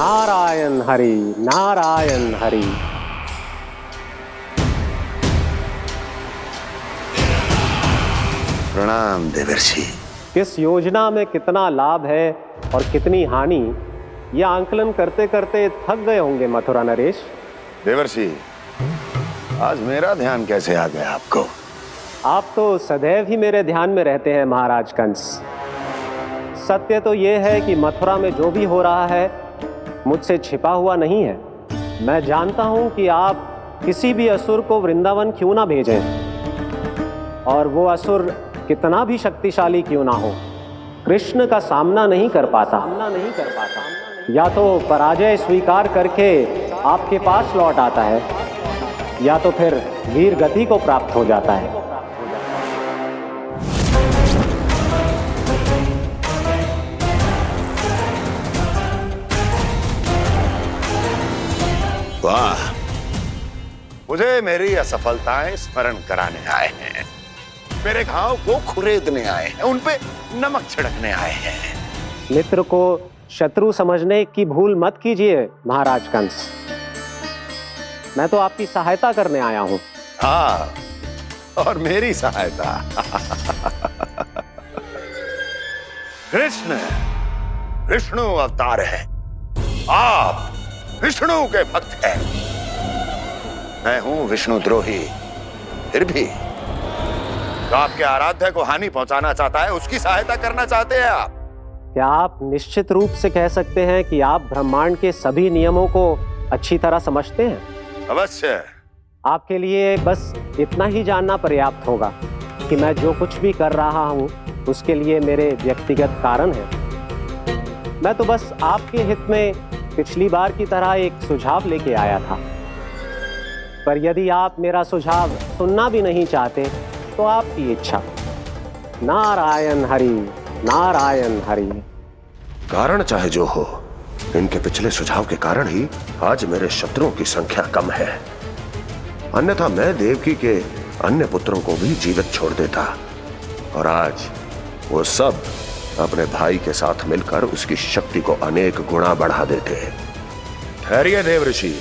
नारायण हरि, नारायण हरि। प्रणाम देवर्षि। किस योजना में कितना लाभ है और कितनी हानि, यह आंकलन करते करते थक गए होंगे मथुरा नरेश। देवर्षि, आज मेरा ध्यान कैसे आ गया आपको? आप तो सदैव ही मेरे ध्यान में रहते हैं महाराज कंस। सत्य तो यह है कि मथुरा में जो भी हो रहा है मुझसे छिपा हुआ नहीं है। मैं जानता हूं कि आप किसी भी असुर को वृंदावन क्यों ना भेजें, और वो असुर कितना भी शक्तिशाली क्यों ना हो, कृष्ण का सामना नहीं कर पाता। या तो पराजय स्वीकार करके आपके पास लौट आता है, या तो फिर वीर गति को प्राप्त हो जाता है। वाह, मुझे मेरी असफलताएं स्मरण कराने आए हैं, मेरे घाव को खुरेदने आए हैं, उन पे नमक छिड़कने आए हैं। मित्र को शत्रु समझने की भूल मत कीजिए महाराज कंस। मैं तो आपकी सहायता करने आया हूं। हाँ, और मेरी सहायता। कृष्ण विष्णु अवतार है, आप विष्णु के भक्त हैं। मैं हूं विष्णु द्रोही, फिर भी तो आपके आराध्य को हानि पहुंचाना चाहता है, उसकी सहायता करना चाहते हैं आप। क्या आप निश्चित रूप से कह सकते हैं कि आप ब्रह्मांड के सभी नियमों को अच्छी तरह समझते हैं? अवश्य। आपके लिए बस इतना ही जानना पर्याप्त होगा कि मैं जो कुछ भी कर रहा हूं उसके लिए मेरे व्यक्तिगत कारण हैं। मैं तो बस आपके हित में पिछली बार की तरह एक सुझाव लेके आया था, पर यदि आप मेरा सुझाव सुनना भी नहीं चाहते तो आपकी इच्छा। नारायण हरि, नारायण हरि। कारण चाहे जो हो, इनके पिछले सुझाव के कारण ही आज मेरे शत्रुओं की संख्या कम है। अन्यथा मैं देवकी के अन्य पुत्रों को भी जीवित छोड़ देता, और आज वो सब अपने भाई के साथ मिलकर उसकी शक्ति को अनेक गुना बढ़ा देते। ठहरिए देवर्षि।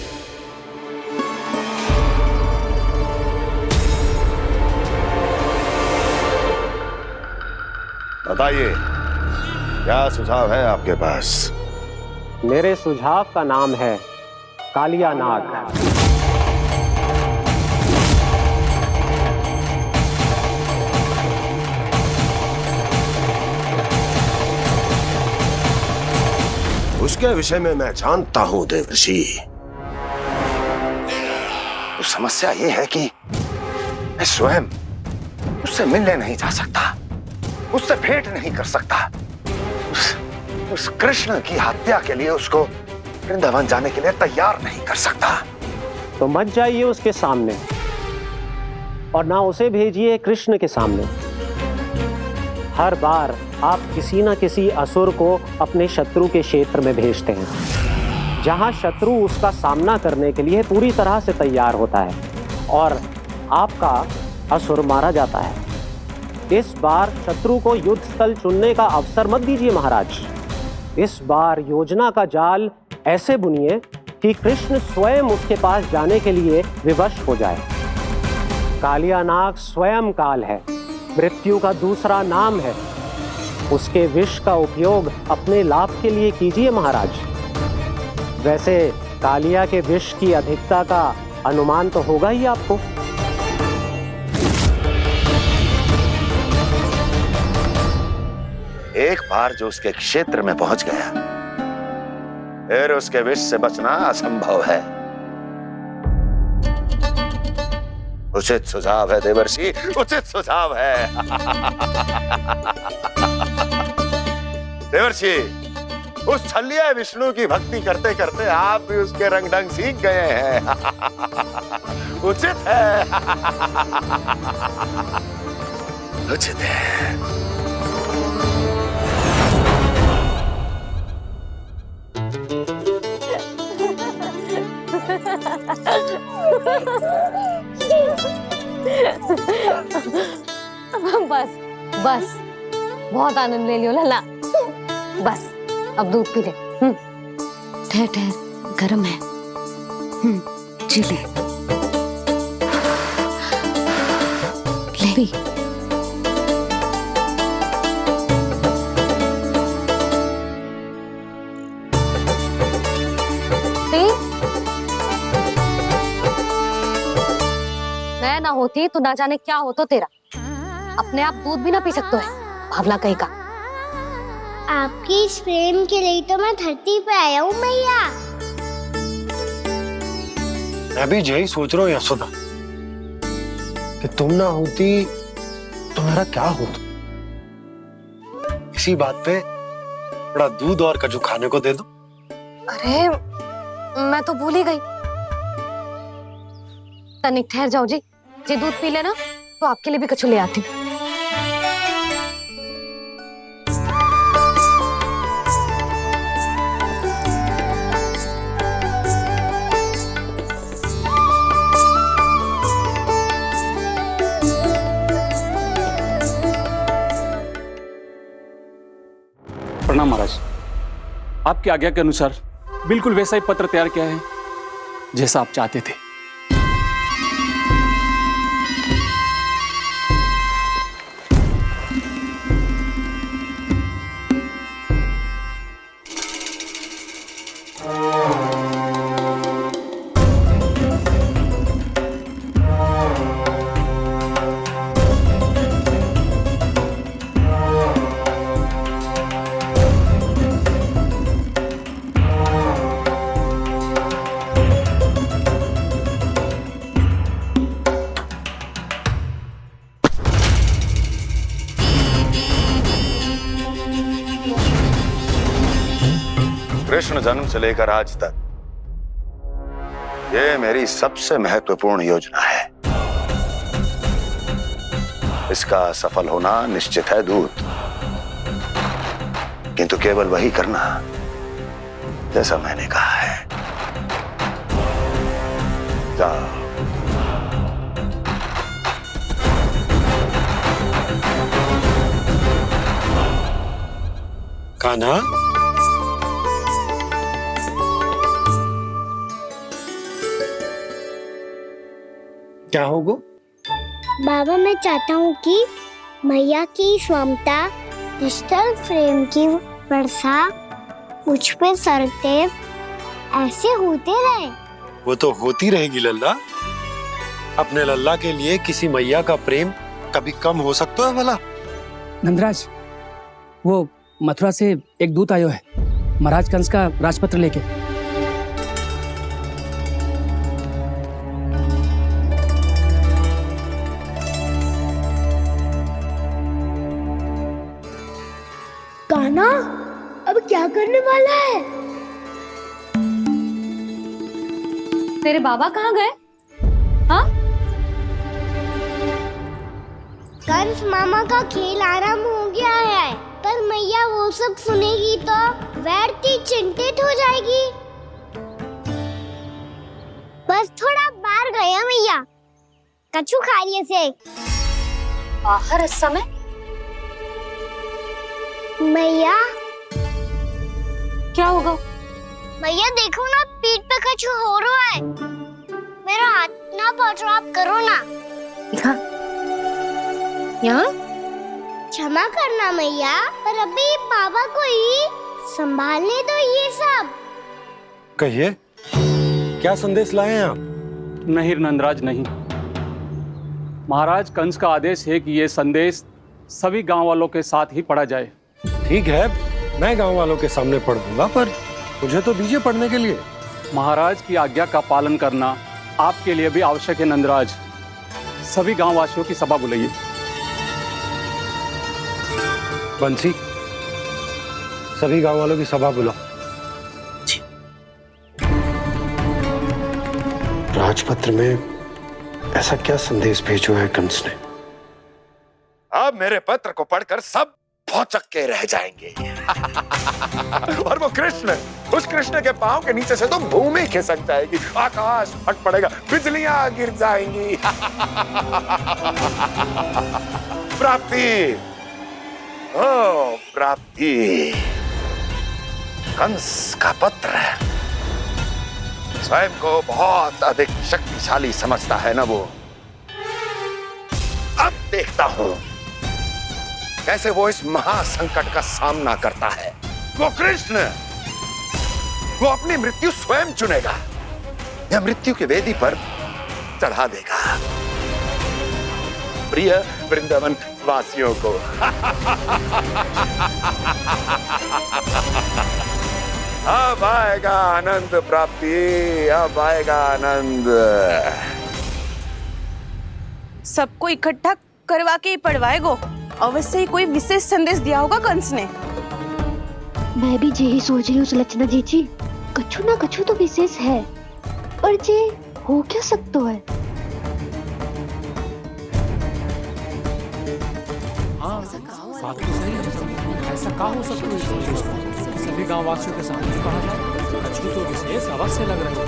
बताइए, क्या सुझाव है आपके पास? मेरे सुझाव का नाम है कालिया नाग। उसके विषय में मैं जानता हूं देवर्षि। तो समस्या ये है कि मैं स्वयं उससे मिलने नहीं जा सकता, उससे भेंट नहीं कर सकता। उस कृष्ण की हत्या के लिए उसको वृंदावन जाने के लिए तैयार नहीं कर सकता। तो मत जाइए उसके सामने, और ना उसे भेजिए कृष्ण के सामने। हर बार आप किसी न किसी असुर को अपने शत्रु के क्षेत्र में भेजते हैं, जहां शत्रु उसका सामना करने के लिए पूरी तरह से तैयार होता है और आपका असुर मारा जाता है। इस बार शत्रु को युद्ध स्थल चुनने का अवसर मत दीजिए महाराज। इस बार योजना का जाल ऐसे बुनिए कि कृष्ण स्वयं उसके पास जाने के लिए विवश हो जाए। कालिया नाग स्वयं काल है, मृत्यु का दूसरा नाम है। उसके विष का उपयोग अपने लाभ के लिए कीजिए महाराज। वैसे कालिया के विष की अधिकता का अनुमान तो होगा ही आपको। एक बार जो उसके क्षेत्र में पहुंच गया, फिर उसके विष से बचना असंभव है। उचित सुझाव है देवर्षि, उचित सुझाव है। देवर्षि, उस छलिया विष्णु की भक्ति करते करते आप भी उसके रंग ढंग सीख गए हैं। उचित है, उचित है। बस बस, बहुत आनंद ले लियो लला। बस अब दूध पी ले। ठहर ठहर, गरम है। जी ले ले। मैं ना होती तो ना जाने क्या होता तेरा। अपने आप दूध भी ना पी सकते है, भावला कहीं का। आपकी इस प्रेम के लिए तो मैं धरती पे आया हूँ मैया। मैं भी यही सोच रहा हूँ यशोदा कि तुम ना होती तो मेरा क्या होता। इसी बात पे थोड़ा दूध और कजू खाने को दे दो। अरे मैं तो भूल ही गई। तनिक ठहर जाओ जी, जे दूध पी लेना तो आपके लिए भी कछु ले आती हूँ। प्रणाम महाराज। आपकी आज्ञा के अनुसार बिल्कुल वैसा ही पत्र तैयार किया है जैसा आप चाहते थे। कृष्ण जन्म से लेकर आज तक ये मेरी सबसे महत्वपूर्ण योजना है। इसका सफल होना निश्चित है दूत, किंतु केवल वही करना जैसा मैंने कहा है। जाओ। कान्हा, क्या होगा? बाबा मैं चाहता हूँ कि मैया की स्वमता क्रिस्टल फ्रेम की वर्षा मुझ पे सरतेव ऐसे होते रहे। वो तो होती रहेगी लल्ला। अपने लल्ला के लिए किसी मैया का प्रेम कभी कम हो सकता है भला? नंदराज, वो मथुरा से एक दूत आयो है महाराज कंस का राजपत्र लेके। कान्हा अब क्या करने वाला है? तेरे बाबा कहाँ गए? हाँ? कंस मामा का खेल आराम हो गया है, पर मैया वो सब सुनेगी तो व्यर्थ चिंतित हो जाएगी। बस थोड़ा बाहर गया मैया, कछु खा लिए से। बाहर इस समय? मैया क्या होगा? मैया देखो ना, पीठ पे कुछ हो रहा है। मेरा हाथ ना पकड़ो, आप करो ना। दिखा यहाँ। क्षमा करना मैया, पर अभी बाबा को ही संभालने दो ये सब। कहिए, क्या संदेश लाए हैं आप? नहीं नंदराज नहीं। महाराज कंस का आदेश है कि यह संदेश सभी गांव वालों के साथ ही पढ़ा जाए। ठीक है, मैं गांव वालों के सामने पढ़ दूंगा, पर मुझे तो दीजिए पढ़ने के लिए। महाराज की आज्ञा का पालन करना आपके लिए भी आवश्यक है नंदराज। सभी गांव वासियों की सभा बुलाइए। बंसी, सभी गांव वालों की सभा बुलाओ। राजपत्र में ऐसा क्या संदेश भेजो है कंस ने? अब मेरे पत्र को पढ़कर सब भौचक के रह जाएंगे। और वो कृष्ण, उस कृष्ण के पांव के नीचे से तो भूमि खिसक जाएगी, आकाश फट पड़ेगा, बिजलियां गिर जाएंगी। प्राप्ति, ओ प्राप्ति, कंस का पत्र स्वयं को बहुत अधिक शक्तिशाली समझता है ना वो। अब देखता हूं कैसे वो इस महासंकट का सामना करता है। वो कृष्ण, वो अपनी मृत्यु स्वयं चुनेगा या मृत्यु की वेदी पर चढ़ा देगा प्रिय वृंदावन वासियों को। अब आएगा आनंद प्राप्ति, अब आएगा आनंद। सबको इकट्ठा करवा के ही पढ़वाएगो। अवश्य ही कोई विशेष संदेश दिया होगा कंस ने। मैं भी यही सोच रही हूँ सुलक्षणा जी, कछु ना कछु तो विशेष है, पर जे हो क्या सकता है? ऐसा का हो सकता है? सभी गांव वासियों के सामने कहा जाए, कछु तो विशेष अवश्य लग रहा है।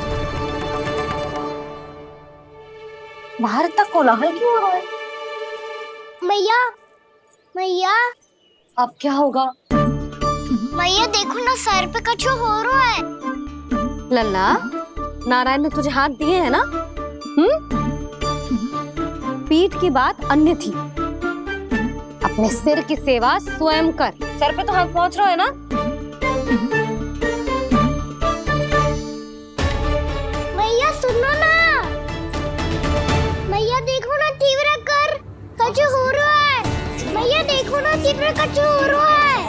बाहर तक कोलाहल क्यों हो रहा है? मैया, मैया, अब क्या होगा? मैया देखो ना, सर पे कछु हो रहा है। लल्ला, नारायण ने तुझे हाथ दिए हैं ना? पीठ की बात अन्य थी। अपने सिर की सेवा स्वयं कर। सर पे तो हाथ पहुंच रहा है ना? मैया सुनो ना, मैया देखो ना, तीव्र कर कछु हो रहा है। मैया देखो ना, तीव्र कछु हो रहा है।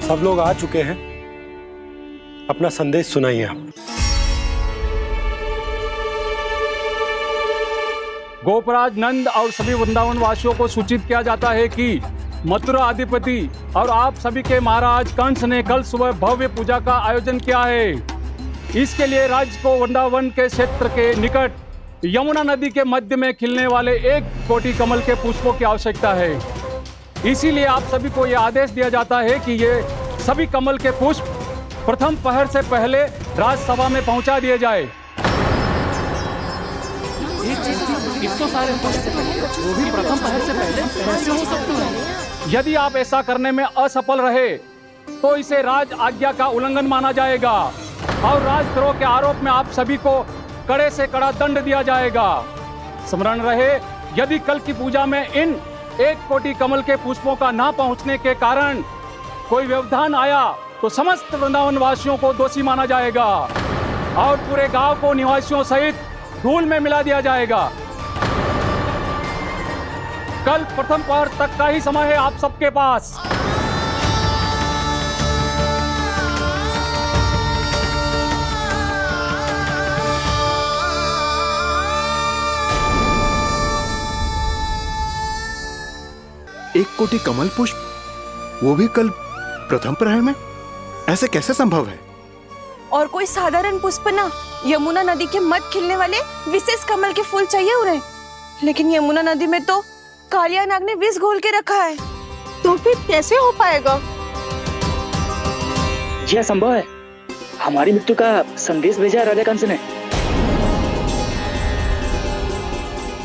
सब लोग आ चुके हैं, अपना संदेश सुनाइए आप। गोपराज नंद और सभी वृंदावन वासियों को सूचित किया जाता है कि मथुरा अधिपति और आप सभी के महाराज कंस ने कल सुबह भव्य पूजा का आयोजन किया है। इसके लिए राज्य को वृंदावन के क्षेत्र के निकट यमुना नदी के मध्य में खिलने वाले 1 कोटि कमल के पुष्पों की आवश्यकता है। इसीलिए आप सभी को यह आदेश दिया जाता है कि ये सभी कमल के पुष्प प्रथम पहर से पहले राजसभा में पहुंचा दिए जाए। वो भी प्रथम पहर से पहले कैसे हो सकता है? यदि आप ऐसा करने में असफल रहे तो इसे राज आज्ञा का उल्लंघन माना जाएगा और राजद्रोह के आरोप में आप सभी को कड़े से कड़ा दंड दिया जाएगा। स्मरण रहे, यदि कल की पूजा में इन 1 कोटि कमल के पुष्पों का ना पहुंचने के कारण कोई व्यवधान आया तो समस्त वृंदावन वासियों को दोषी माना जाएगा और पूरे गांव को निवासियों सहित धूल में मिला दिया जाएगा। कल प्रथम पहर तक का ही समय है आप सबके पास। एक कोटि कमल पुष्प, वो भी कल प्रथम प्रहर में? ऐसे कैसे संभव है? और कोई साधारण पुष्प ना, यमुना नदी के मध्य खिलने वाले विशेष कमल के फूल चाहिए उन्हें। लेकिन यमुना नदी में तो कालिया नाग ने विष घोल के रखा है, तो फिर कैसे हो पाएगा? यह संभव है। हमारी मृत्यु का संदेश भेजा है राजा कंस ने।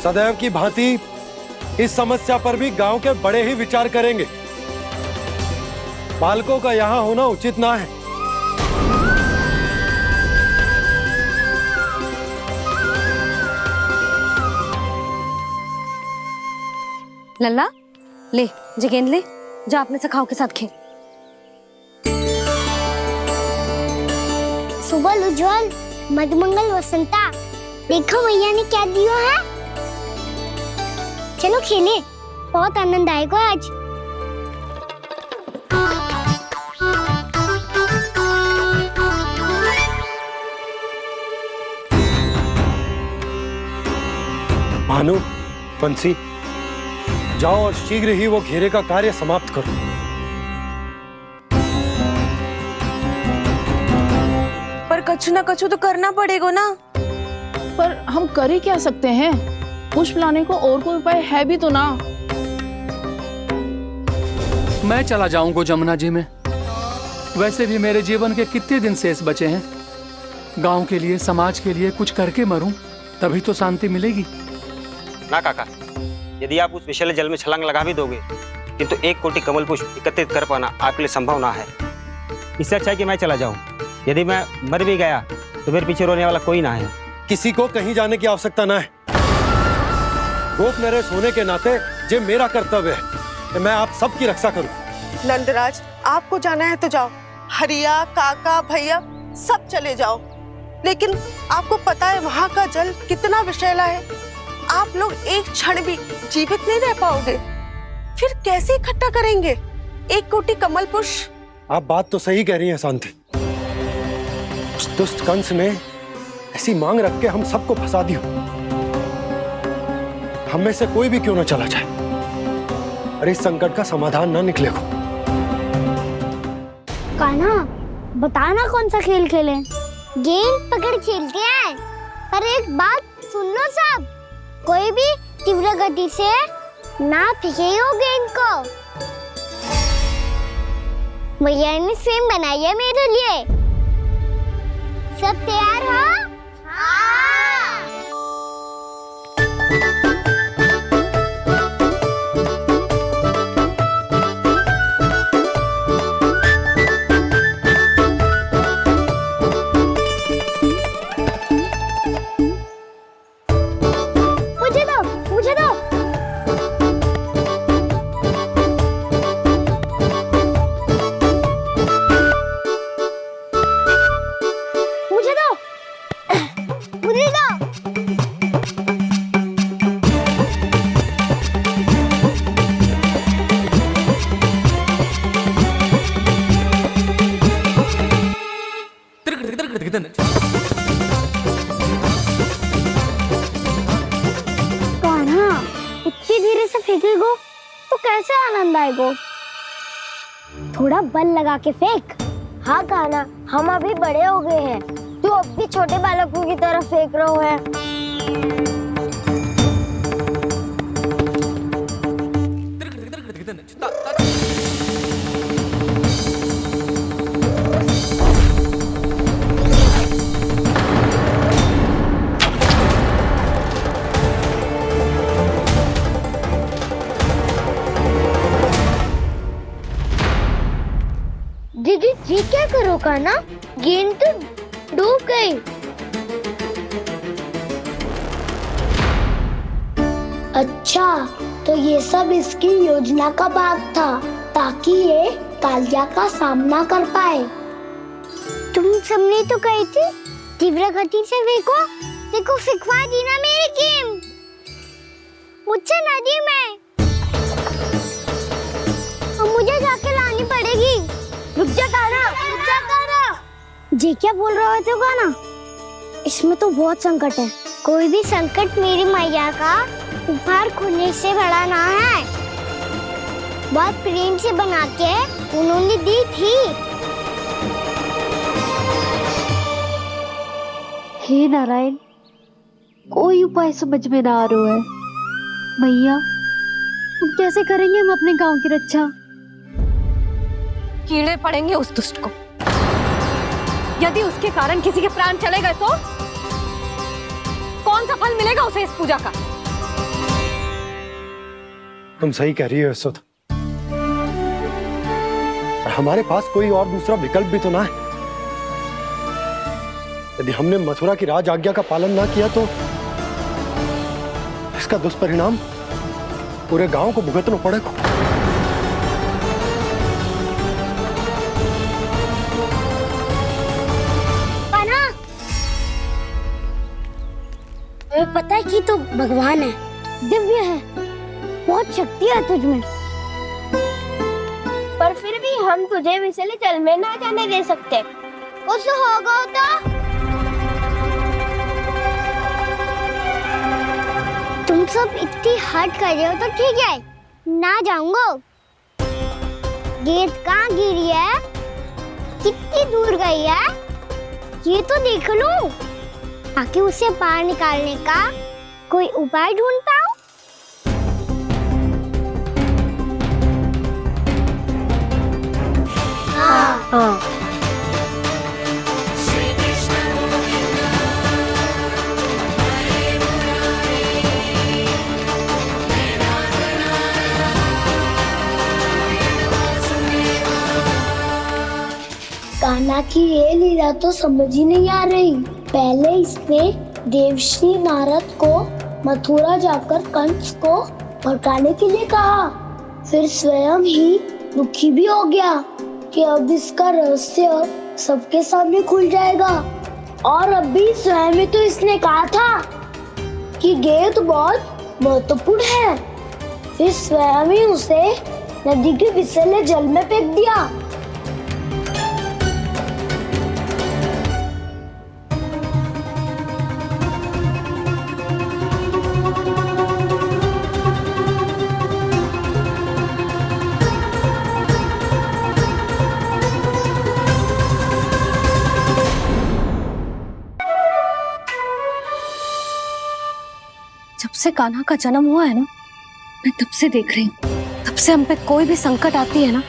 सदैव की भांति इस समस्या पर भी गांव के बड़े ही विचार करेंगे। बालकों का यहाँ होना उचित ना है। लल्ला, ले जगेंद ले, जा अपने सखाओं के साथ खेल। सुबह उज्जवल, मधुमंगल वसंता, देखो मैया ने क्या दिया है। चलो खेले, बहुत आनंद आएगा आज। भानु, बंसी, जाओ और शीघ्र ही वो घेरे का कार्य समाप्त करो। पर कछु ना कछु तो करना पड़ेगा ना। पर हम कर ही क्या सकते हैं? पुष्प लाने को और कोई उपाय है भी तो ना। मैं चला जाऊंगा जमुना जी में। वैसे भी मेरे जीवन के कितने दिन शेष बचे हैं। गांव के लिए, समाज के लिए कुछ करके मरूं, तभी तो शांति मिलेगी। ना काका, यदि आप उस विषैले जल में छलांग लगा भी दोगे, किंतु 1 कोटि कमल पुष्प एकत्रित कर पाना आपके लिए संभव ना है। इससे अच्छा है कि मैं चला जाऊं। यदि मैं मर भी गया तो मेरे पीछे रोने वाला कोई ना है। किसी को कहीं जाने की आवश्यकता ना है। गोप नरेश होने के नाते ये मेरा कर्तव्य है कि मैं आप सबकी रक्षा करूं। नंदराज, आपको जाना है तो जाओ, हरिया, काका, भैया सब चले जाओ। लेकिन आपको पता है वहाँ का जल कितना विषैला है। आप लोग एक क्षण भी जीवित नहीं रह पाओगे। फिर कैसे इकट्ठा करेंगे 1 कोटि कमल पुष्प? आप बात तो सही कह रही हैं शांति। उस दुष्ट कंस ने ऐसी मांग रख के हम सबको फंसा दिया। हम में से कोई भी क्यों ना चला जाए और इस संकट का समाधान ना निकले को। कान्हा, बताना कौन सा खेल खेलें? गेंद पकड़ खेलते हैं। पर एक बात सुन लो सब, कोई भी तीव्र गति से ना फेंको गेंद को। भैया ने फ्रेम बनाई है मेरे लिए। सब तैयार हो? मुझे दो। इतनी धीरे से फेंकेगो तो कैसे आनंद आएगो? थोड़ा बल लगा के फेंक। हाँ कान्हा, हम अभी बड़े हो गए हैं, तू अब भी छोटे बालकों की तरह फेंक रहे है। दीदी जी क्या करो कान्हा? गेंद तो डूब गई। अच्छा, तो ये सब इसकी योजना का भाग था ताकि ये कालिया का सामना कर पाए। तुम सबने तो कही थी तीव्र गति से फेंको। देखो फिकवा दी ना मेरी गेम। मुझसे नदी में। अब मुझे जाके लानी पड़ेगी। रुक जा कान्हा, रुक जा कान्हा। जी क्या बोल रहे थे कान्हा? इसमें तो बहुत संकट है। कोई भी संकट मेरी मैया का उपहार खोने से बड़ा ना है। बहुत प्रेम से बना के उन्होंने दी थी। हे नारायण, कोई उपाय समझ में ना आ रहा है। मैया, हम कैसे करेंगे हम अपने गांव की रक्षा? कीड़े पड़ेंगे उस दुष्ट को। यदि उसके कारण किसी के प्राण चले गए तो कौन सा फल मिलेगा उसे इस पूजा का? तुम सही कह रही हो यशोदा। हमारे पास कोई और दूसरा विकल्प भी तो ना है। यदि हमने मथुरा की राज आज्ञा का पालन ना किया तो इसका दुष्परिणाम पूरे गांव को भुगतना पड़ेगा। तुम्हें पता है कि तू भगवान है, दिव्य है, बहुत शक्ति है तुझ में। पर फिर भी हम तुझे विषैले जल में ना जाने दे सकते। कुछ होगा तो तुम सब इतनी हट कर रहे हो तो ठीक है, ना जाऊंगा। गेंद कहाँ गिरी है, कितनी दूर गई है, ये तो देख लूं ताकि उसे बाहर निकालने का कोई उपाय ढूंढ पाऊं। हाँ। कान्हा की ये लीला तो समझ ही नहीं आ रही। पहले इसने देवश्री नारद को मथुरा जाकर कंस को भड़काने के लिए कहा, फिर स्वयं ही दुखी भी हो गया कि अब इसका रहस्य सबके सामने खुल जाएगा। और अभी स्वयं ही तो इसने कहा था कि गेंद बहुत महत्वपूर्ण है, फिर स्वयं ही उसे नदी के विसले जल में फेंक दिया। जब से कान्हा का जन्म हुआ है ना, मैं तब से देख रही हूँ, तब से हम पे कोई भी संकट आती है ना,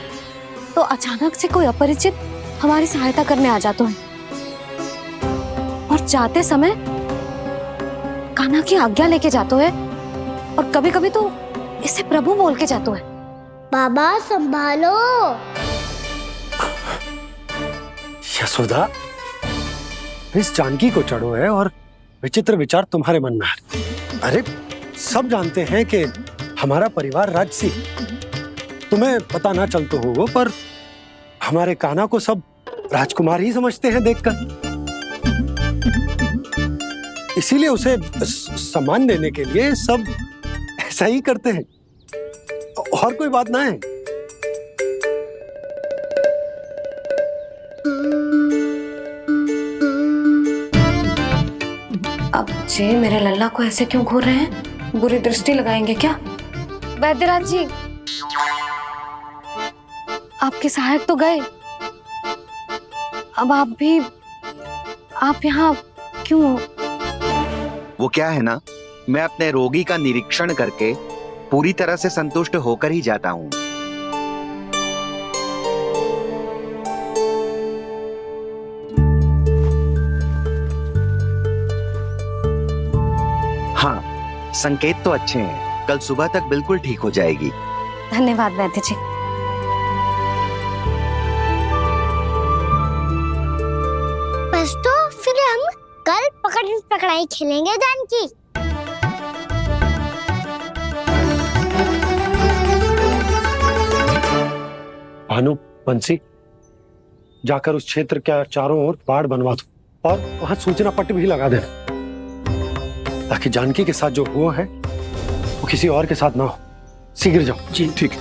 तो अचानक से कोई अपरिचित हमारी सहायता करने आ जाते हैं, और जाते समय कान्हा की आज्ञा लेके जाते हैं, और कभी कभी तो इसे प्रभु बोल के जाते हैं। बाबा संभालो। यशोदा, इस जानकी को चढ़ो है और विचित्र विचार तुम्हारे मन में है। अरे सब जानते हैं कि हमारा परिवार राजसी, तुम्हें पता ना चलते हो वो, पर हमारे कान्हा को सब राजकुमार ही समझते हैं देखकर, इसीलिए उसे सम्मान देने के लिए सब ऐसा ही करते हैं, और कोई बात ना है। अब जे मेरे लल्ला को ऐसे क्यों घूर रहे हैं? बुरी दृष्टि लगाएंगे क्या? वैद्यराज जी, आपके सहायक तो गए, अब आप यहाँ क्यों? वो क्या है ना, मैं अपने रोगी का निरीक्षण करके पूरी तरह से संतुष्ट होकर ही जाता हूँ। हाँ, संकेत तो अच्छे हैं, कल सुबह तक बिल्कुल ठीक हो जाएगी। धन्यवाद वैद्य जी। बस तो फिर हम कल पकड़न पकड़ाई खेलेंगे जानकी। भानु, बंसी, जाकर उस क्षेत्र के चारों ओर बाड़ बनवा दो और वहां सूचना पट्ट भी लगा देना, ताकि जानकी के साथ जो हुआ है वो किसी और के साथ ना हो। शीघ्र जाओ। जी ठीक है।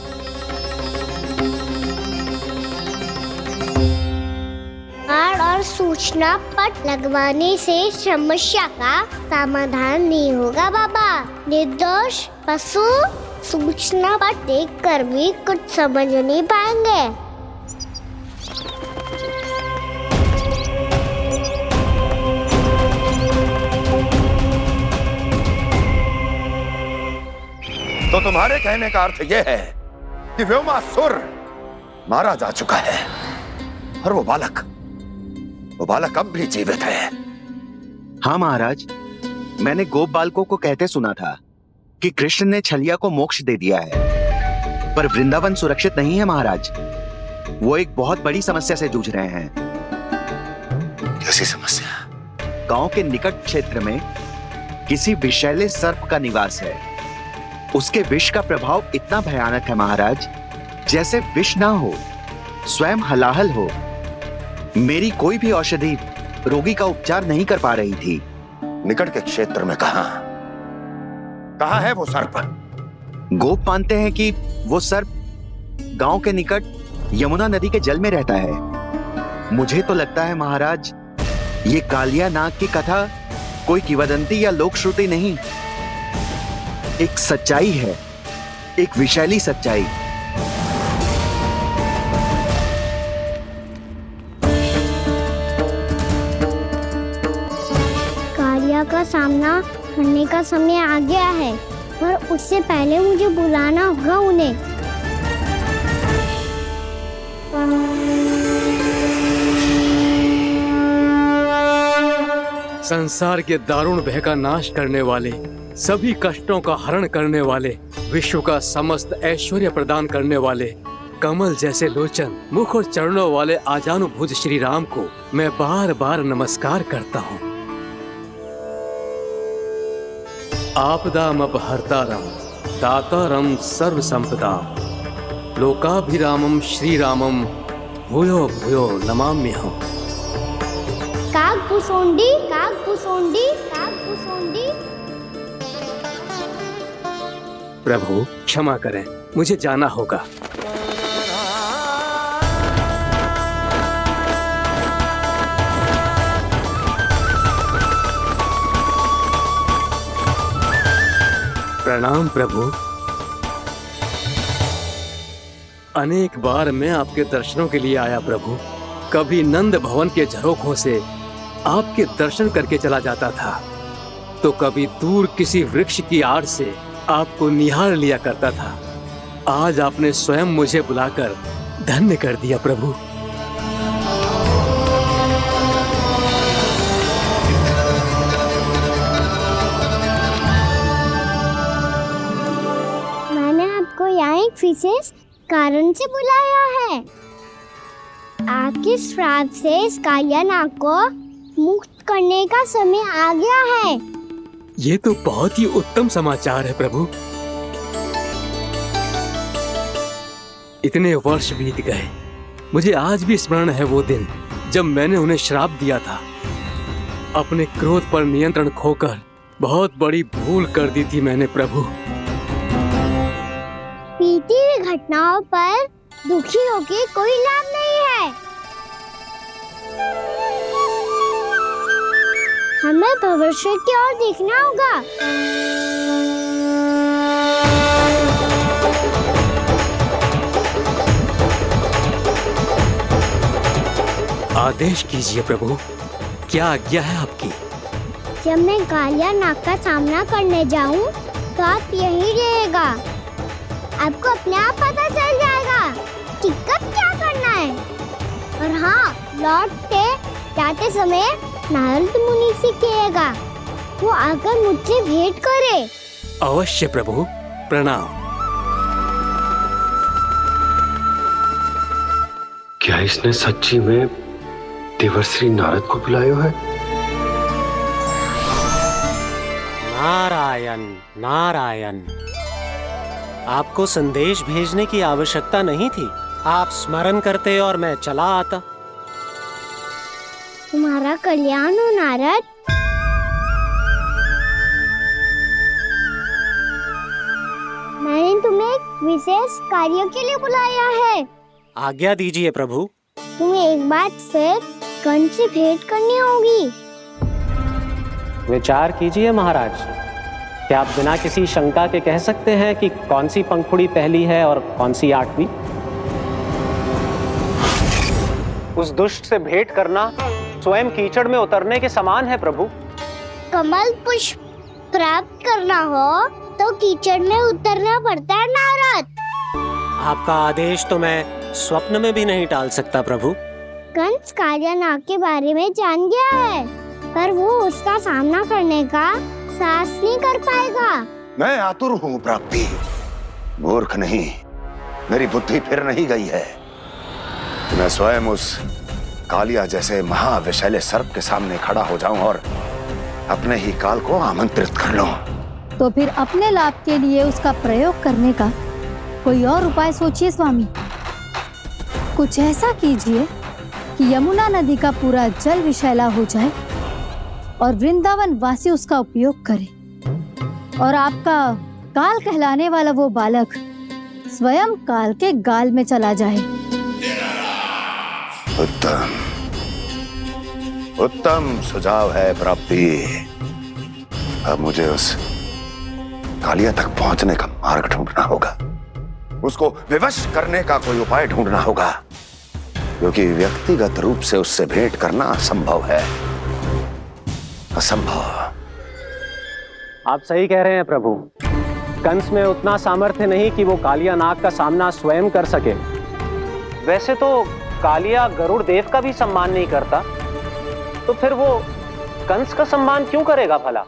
बाड़ और सूचना पट लगवाने से समस्या का समाधान नहीं होगा बाबा। निर्दोष पशु सूचना पट देखकर भी कुछ समझ नहीं पाएंगे। तो तुम्हारे कहने का अर्थ यह है कि व्योमासुर मारा जा चुका है, और वो बालक अब भी जीवित है। हाँ महाराज, मैंने गोप बालकों को कहते सुना था कि कृष्ण ने छलिया को मोक्ष दे दिया है, पर वृंदावन सुरक्षित नहीं है महाराज। वो एक बहुत बड़ी समस्या से जूझ रहे हैं। कैसी समस्या? गांव के निकट क्षेत्र में किसी विषैले सर्प का निवास है। उसके विष का प्रभाव इतना भयानक है महाराज, जैसे विष ना हो, स्वयं हलाहल हो। मेरी कोई भी औषधि रोगी का उपचार नहीं कर पा रही थी। निकट के क्षेत्र में कहां है वो सर्प? गोप मानते हैं कि वो सर्प गांव के निकट यमुना नदी के जल में रहता है। मुझे तो लगता है महाराज, ये कालिया नाग की कथा कोई किंवदंती या लोक श्रुति नहीं, एक सच्चाई है, एक विषैली सच्चाई। कालिया का सामना करने का समय आ गया है, पर उससे पहले मुझे बुलाना होगा उन्हें। संसार के दारुण भय का नाश करने वाले, सभी कष्टों का हरण करने वाले, विश्व का समस्त ऐश्वर्य प्रदान करने वाले, कमल जैसे लोचन, मुख और चरणों वाले आजानुभुज श्री राम को मैं बार बार नमस्कार करता हूँ। आपदामपहर्तारं दातारं सर्व संपदाम लोकाभिरामं श्रीरामं भूयो भूयो नमाम्यहम्। काकभुसुंडी काकभुसुंडी काकभुसुंडी। प्रभु क्षमा करें, मुझे जाना होगा। प्रणाम प्रभु। अनेक बार मैं आपके दर्शनों के लिए आया प्रभु। कभी नंद भवन के झरोखों से आपके दर्शन करके चला जाता था, तो कभी दूर किसी वृक्ष की आड़ से आपको निहार लिया करता था। आज आपने स्वयं मुझे बुलाकर धन्य कर दिया प्रभु। मैंने आपको यहाँ एक विशेष कारण से बुलाया है। आपके श्राप से इस कालिया नाग को मुक्त करने का समय आ गया है। ये तो बहुत ही उत्तम समाचार है प्रभु। इतने वर्ष बीत गए, मुझे आज भी स्मरण है वो दिन जब मैंने उन्हें श्राप दिया था। अपने क्रोध पर नियंत्रण खोकर बहुत बड़ी भूल कर दी थी मैंने प्रभु। बीती हुई घटनाओं पर दुखी होके कोई लाभ नहीं है। हमें भविष्य की ओर देखना होगा। आदेश कीजिए प्रभु, क्या आज्ञा है आपकी? जब मैं कालिया नाग का सामना करने जाऊं, तो आप यहीं रहेगा। आपको अपने आप पता चल जाएगा कि कब क्या करना है। और हाँ, लौटते जाते समय नारद मुनि से कहिएगा, वो आकर मुझसे भेंट करे। अवश्य प्रभु, प्रणाम। क्या इसने सच्ची में देवर्षि नारद को बुलाया है? नारायण नारायण। आपको संदेश भेजने की आवश्यकता नहीं थी। आप स्मरण करते और मैं चला आता। तुम्हारा कल्याण हो नारद। मैंने तुम्हें एक विशेष कार्य के लिए बुलाया है। आज्ञा दीजिए प्रभु। तुम्हें एक बार फिर कंस से भेंट करनी होगी। विचार कीजिए महाराज। क्या आप बिना किसी शंका के कह सकते हैं कि कौन सी पंखुड़ी पहली है और कौन सी आठवीं? उस दुष्ट से भेंट करना स्वयं कीचड़ में उतरने के समान है प्रभु। कमल पुष्प प्राप्त करना हो तो कीचड़ में उतरना पड़ता है नारद। आपका आदेश तो मैं स्वप्न में भी नहीं टाल सकता प्रभु। कंस कालिया नाग के बारे में जान गया है, पर वो उसका सामना करने का साहस नहीं कर पाएगा। मैं आतुर हूँ प्राप्ति, मूर्ख नहीं। मेरी बुद्धि फिर नहीं गई है। मैं स्वयं उस कालिया जैसे महाविषैले सर्प के सामने खड़ा हो जाऊं और अपने ही काल को आमंत्रित कर लूं। तो फिर अपने लाभ के लिए उसका प्रयोग करने का कोई और उपाय सोचिए स्वामी। कुछ ऐसा कीजिए कि यमुना नदी का पूरा जल विषैला हो जाए और वृंदावन वासी उसका उपयोग करे, और आपका काल कहलाने वाला वो बालक स्वयं काल के गाल में चला जाए। उत्तम उत्तम सुझाव है प्राप्ति। अब मुझे उस कालिया तक पहुंचने का मार्ग ढूंढना होगा। उसको विवश करने का कोई उपाय ढूंढना होगा, क्योंकि व्यक्तिगत रूप से उससे भेंट करना असंभव है। असंभव। आप सही कह रहे हैं प्रभु। कंस में उतना सामर्थ्य नहीं कि वो कालिया नाग का सामना स्वयं कर सके। वैसे तो कालिया गरुड़ देव का भी सम्मान नहीं करता, तो फिर वो कंस का सम्मान क्यों करेगा भला?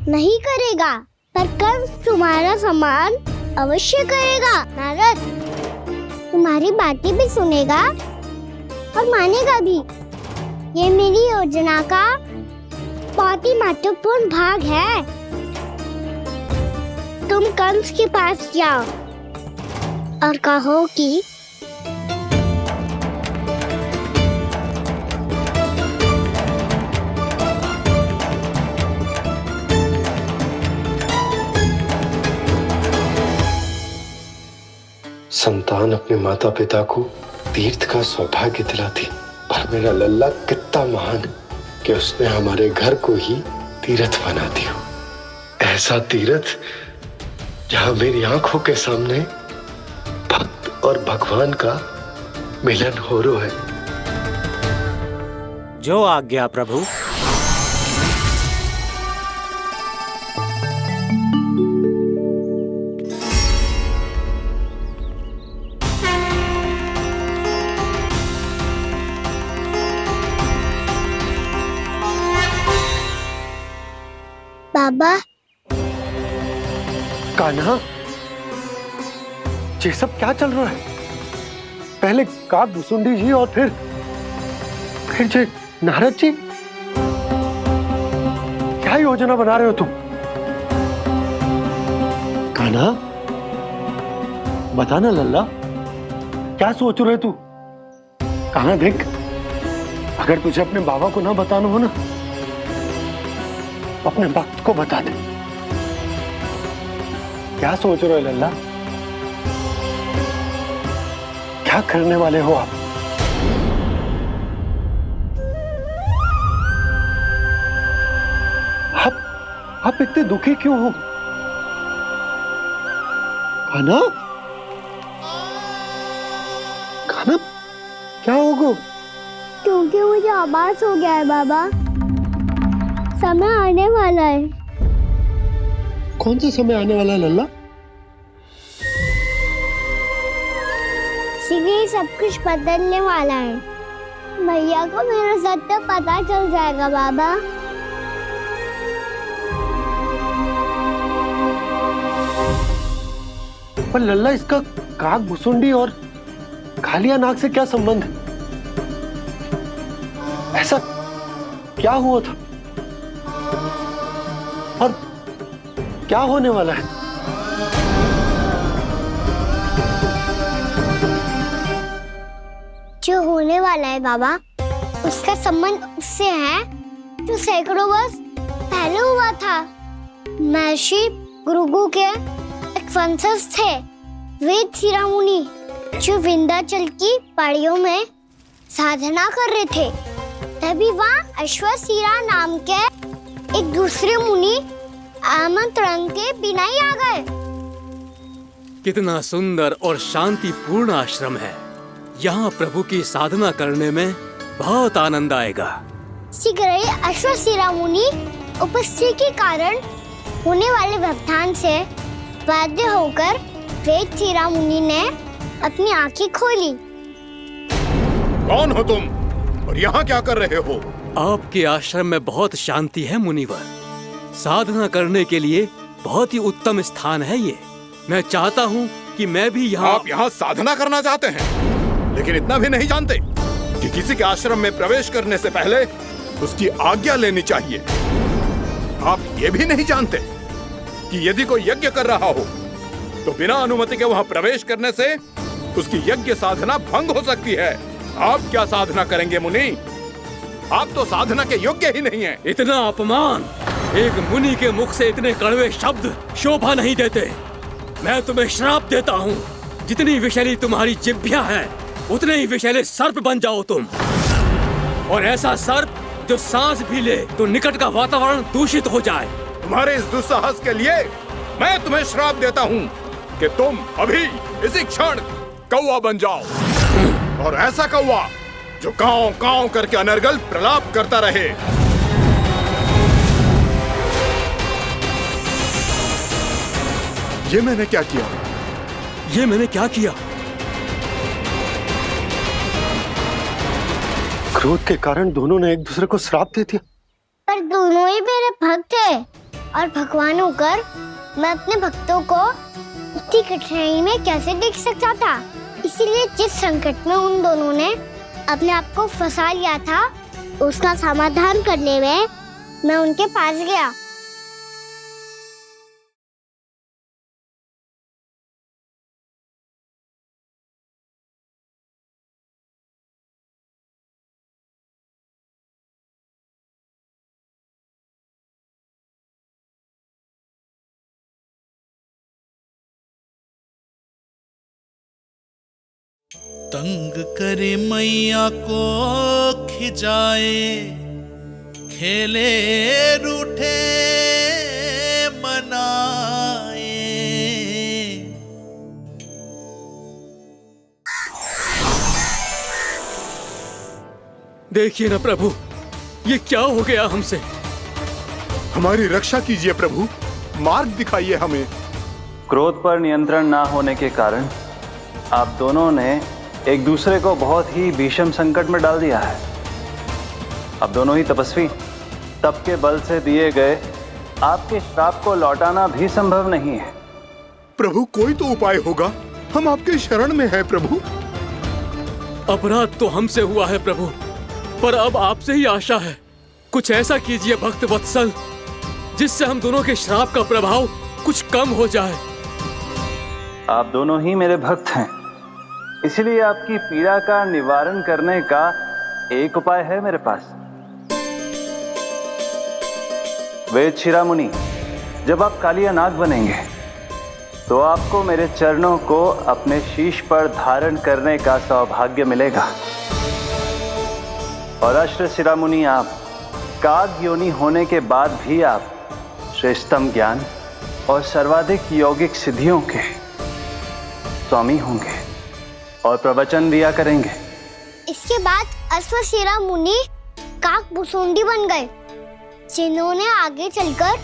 नहीं करेगा, पर कंस तुम्हारा सम्मान अवश्य करेगा नारद। हमारी बातें भी सुनेगा और मानेगा भी। ये मेरी योजना का बहुत ही महत्वपूर्ण भाग है। तुम कंस के पास जाओ और कहो कि संतान अपने माता पिता को तीर्थ का सौभाग्य दिलाती, पर मेरा लल्ला कितना महान कि उसने हमारे घर को ही तीर्थ बना दिया। ऐसा तीर्थ जहां मेरी आंखों के सामने भक्त और भगवान का मिलन हो रहा है। जो आज्ञा प्रभु। बाबा, कान्हा, ये सब क्या चल रहा है? पहले काक भुसुंडी जी और फिर जे नारद जी। क्या योजना बना रहे हो तुम? कान्हा, बताना लल्ला, क्या सोच रहे तू? कान्हा देख, अगर तुझे अपने बाबा को ना बताना हो ना, अपने भक्त को बता दे। क्या सोच रहे हो लल्ला? क्या करने वाले हो आप? आप इतने दुखी क्यों हो? कान्हा, कान्हा, क्या होगा? क्योंकि मुझे आभास हो गया है बाबा, समय आने वाला है। कौन सा समय आने वाला है लल्ला? शीघ्र ही सब कुछ बदलने वाला है। भैया को मेरा सत्य पता चल जाएगा बाबा। पर लल्ला, इसका काक भुसुंडी और कालिया नाग से क्या संबंध है? ऐसा क्या हुआ था और क्या होने वाला है? जो होने वाला है बाबा, उसका संबंध उससे है जो सैकड़ों वर्ष पहले हुआ था। महर्षि भृगु के एक वंशज थे, वेद शिरा मुनि, जो विंध्याचल की पहाड़ियों में साधना कर रहे थे। तभी वहाँ अश्वशिरा नाम के एक दूसरे मुनि आमंत्रण के बिना ही आ गए। कितना सुंदर और शांतिपूर्ण आश्रम है। यहाँ प्रभु की साधना करने में बहुत आनंद आएगा। शीघ्र ही अश्वशिरा मुनि उपस्थिति के कारण होने वाले व्यवधान से बाध्य होकर वेद शिरा मुनि ने अपनी आंखें खोली। कौन हो तुम और यहाँ क्या कर रहे हो? आपके आश्रम में बहुत शांति है मुनिवर। साधना करने के लिए बहुत ही उत्तम स्थान है ये। मैं चाहता हूँ कि मैं भी यहाँ। आप यहाँ साधना करना चाहते हैं, लेकिन इतना भी नहीं जानते कि किसी के आश्रम में प्रवेश करने से पहले उसकी आज्ञा लेनी चाहिए। आप ये भी नहीं जानते कि यदि कोई यज्ञ कर रहा हो तो बिना अनुमति के वहाँ प्रवेश करने से उसकी यज्ञ साधना भंग हो सकती है। आप क्या साधना करेंगे मुनि? आप तो साधना के योग्य ही नहीं हैं। इतना अपमान! एक मुनि के मुख से इतने कड़वे शब्द शोभा नहीं देते। मैं तुम्हें श्राप देता हूँ, जितनी विषैली तुम्हारी जिह्वा है उतने ही विषैले सर्प बन जाओ तुम। और ऐसा सर्प जो सांस भी ले तो निकट का वातावरण दूषित हो जाए। तुम्हारे इस दुस्साहस के लिए मैं तुम्हें श्राप देता हूँ कि तुम अभी इसी क्षण कौवा बन जाओ, और ऐसा कौवा जो कांव कांव करके अनर्गल प्रलाप करता रहे। ये मैंने क्या किया? ये मैंने क्या किया? क्रोध के कारण दोनों ने एक दूसरे को श्राप दे दिया। पर दोनों ही मेरे भक्त थे, और भगवान होकर मैं अपने भक्तों को इतनी कठिनाई में कैसे देख सकता था? इसीलिए जिस संकट में उन दोनों ने अपने आप को फंसा लिया था, उसका समाधान करने में मैं उनके पास गया। तंग करे मैया को खिजाए, खेले रूठे मनाए। देखिए ना प्रभु, ये क्या हो गया हमसे। हमारी रक्षा कीजिए प्रभु, मार्ग दिखाइए हमें। क्रोध पर नियंत्रण ना होने के कारण आप दोनों ने एक दूसरे को बहुत ही भीषण संकट में डाल दिया है। आप दोनों ही तपस्वी, तप के बल से दिए गए आपके श्राप को लौटाना भी संभव नहीं है। प्रभु कोई तो उपाय होगा, हम आपके शरण में हैं प्रभु। अपराध तो हमसे हुआ है प्रभु, पर अब आपसे ही आशा है। कुछ ऐसा कीजिए भक्त वत्सल, जिससे हम दोनों के श्राप का प्रभाव कुछ कम हो जाए। आप दोनों ही मेरे भक्त हैं, इसलिए आपकी पीड़ा का निवारण करने का एक उपाय है मेरे पास। वेद शिरामुनि, जब आप कालिया नाग बनेंगे तो आपको मेरे चरणों को अपने शीश पर धारण करने का सौभाग्य मिलेगा। और अश्र शिरामुनि, आप काग योनि होने के बाद भी आप श्रेष्ठतम ज्ञान और सर्वाधिक यौगिक सिद्धियों के स्वामी होंगे और प्रवचन दिया करेंगे। इसके बाद अश्वशिरा मुनि काक भुसुंडी बन गए, जिन्होंने आगे चलकर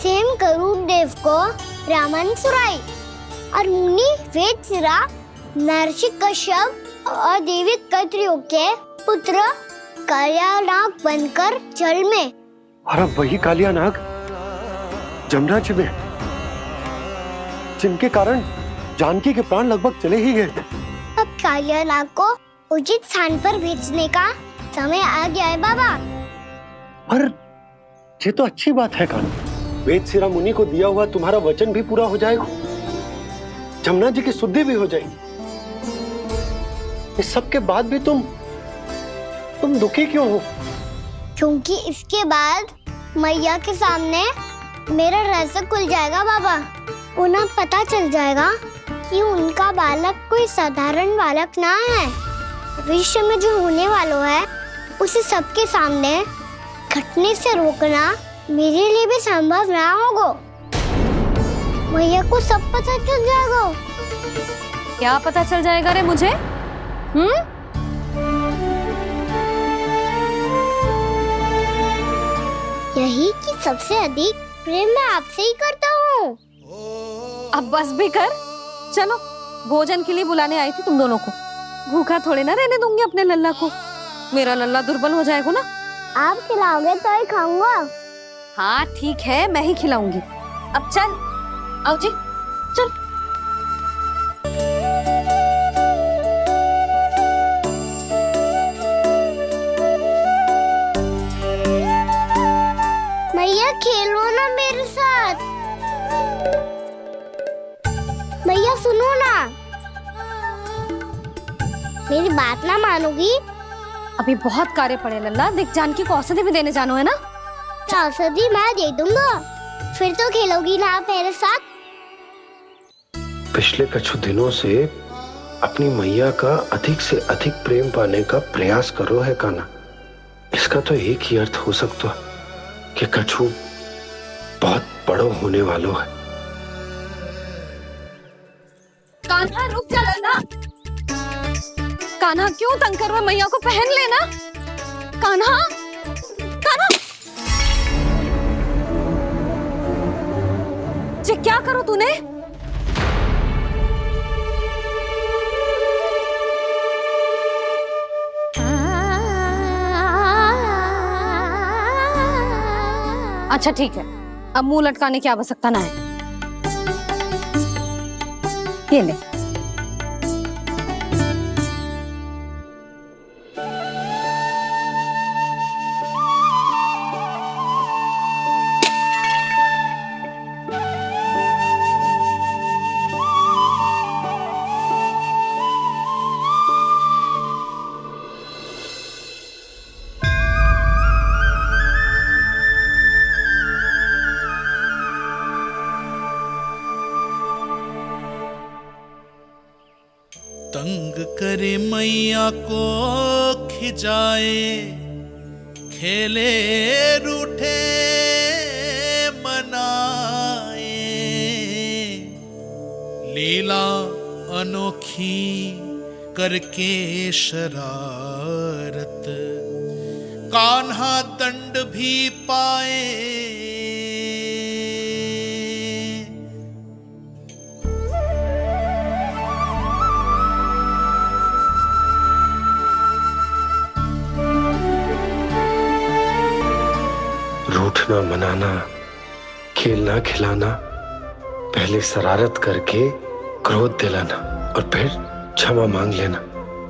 सेम गरुड़ देव को रामायण सुनाई। और मुनि वेदशिरा महर्षि कश्यप और देवी कत्रियों के पुत्र कालिया नाग बनकर जल में। और अब वही कालिया नाग जमराज में, जिनके कारण जानकी के प्राण लगभग चले ही गए थे। अब कालिया नाग को उचित स्थान पर भेजने का समय आ गया है बाबा। पर ये तो अच्छी बात है कान, वेदशिरा मुनि को दिया हुआ तुम्हारा वचन भी पूरा हो जाएगा, जमुना जी की शुद्धि भी हो जाएगी। इस सब के बाद भी तुम दुखी क्यों हो? क्योंकि इसके बाद मैया के सामने मेरा रहस्य खुल जाएगा बाबा। उन्हें पता चल जाएगा कि उनका बालक कोई साधारण बालक ना है। भविष्य में जो होने वाला है उसे सबके सामने घटने से रोकना मेरे लिए भी संभव ना होगा। मैया को सब पता चल जाएगा। क्या पता चल जाएगा रे मुझे? यही कि सबसे अधिक प्रेम मैं आपसे ही करता हूँ। अब बस भी कर, चलो भोजन के लिए बुलाने आई थी तुम दोनों को। भूखा थोड़े ना रहने दूंगी अपने लल्ला को, मेरा लल्ला दुर्बल हो जाएगा ना। आप खिलाओगे तो ही खाऊंगा। हाँ ठीक है, मैं ही खिलाऊंगी। अब चल, आओ जी चल। मैया खेलो ना मेरे साथ। मैया सुनो ना, मेरी बात ना मानोगी? अभी बहुत कार्य पड़े लल्ला, देख जानकी को औषधि भी देने जानो है ना। औषधि मैं दे दूंगा, फिर तो खेलोगी ना आप मेरे साथ। पिछले कुछ दिनों से अपनी मैया का अधिक से अधिक प्रेम पाने का प्रयास करो है कान्हा। इसका तो एक ही अर्थ हो सकता कि कछु बहुत बड़ो होने वालों है। कान्हा रुक जा लल्ला। कान्हा क्यों तंग कर रहा है? मैया को पहन लेना। कान्हा, कान्हा, ये क्या करो तूने? अच्छा ठीक है, अब मुंह लटकाने की आवश्यकता ना है। ये ले। तंग करे मैया को खिजाए, खेले रूठे मनाए, लीला अनोखी करके शरारत, कान्हा दंड भी पाए। रूठना मनाना, खेलना खिलाना, पहले शरारत करके क्रोध दिलाना और फिर क्षमा मांग लेना,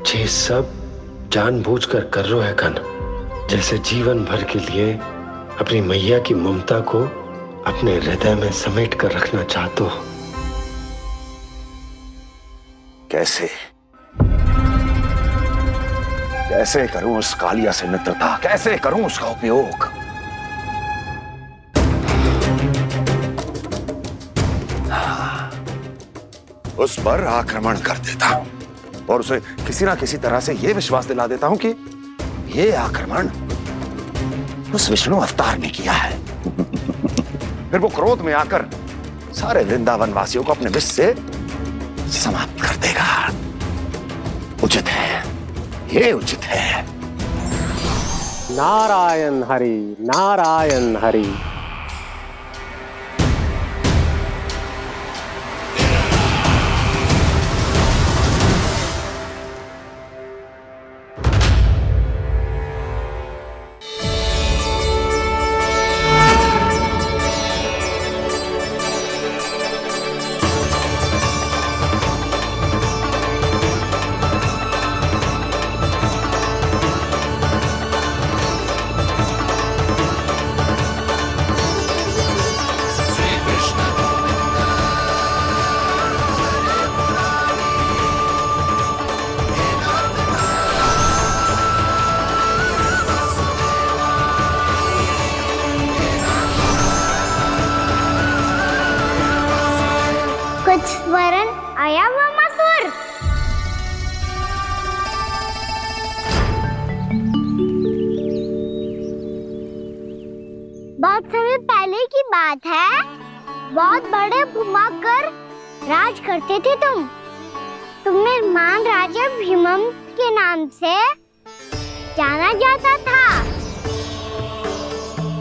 ये सब जानबूझकर कर रो है कन, जैसे जीवन भर के लिए अपनी मैया की ममता को अपने हृदय में समेट कर रखना चाहते हो। कैसे कैसे करूं उस कालिया से मित्रता, कैसे करूं उसका उपयोग? उस पर आक्रमण कर देता हूं और उसे किसी ना किसी तरह से यह विश्वास दिला देता हूं कि यह आक्रमण उस विष्णु अवतार ने किया है। फिर वो क्रोध में आकर सारे वृंदावन वासियों को अपने विष से समाप्त कर देगा। उचित है, ये उचित है। नारायण हरि, नारायण हरि। वरण आया हुआ मसूर। बहुत समय पहले की बात है, बहुत बड़े भूमाकर राज करते थे तुम्हें मान राजा भीमम के नाम से जाना जाता था।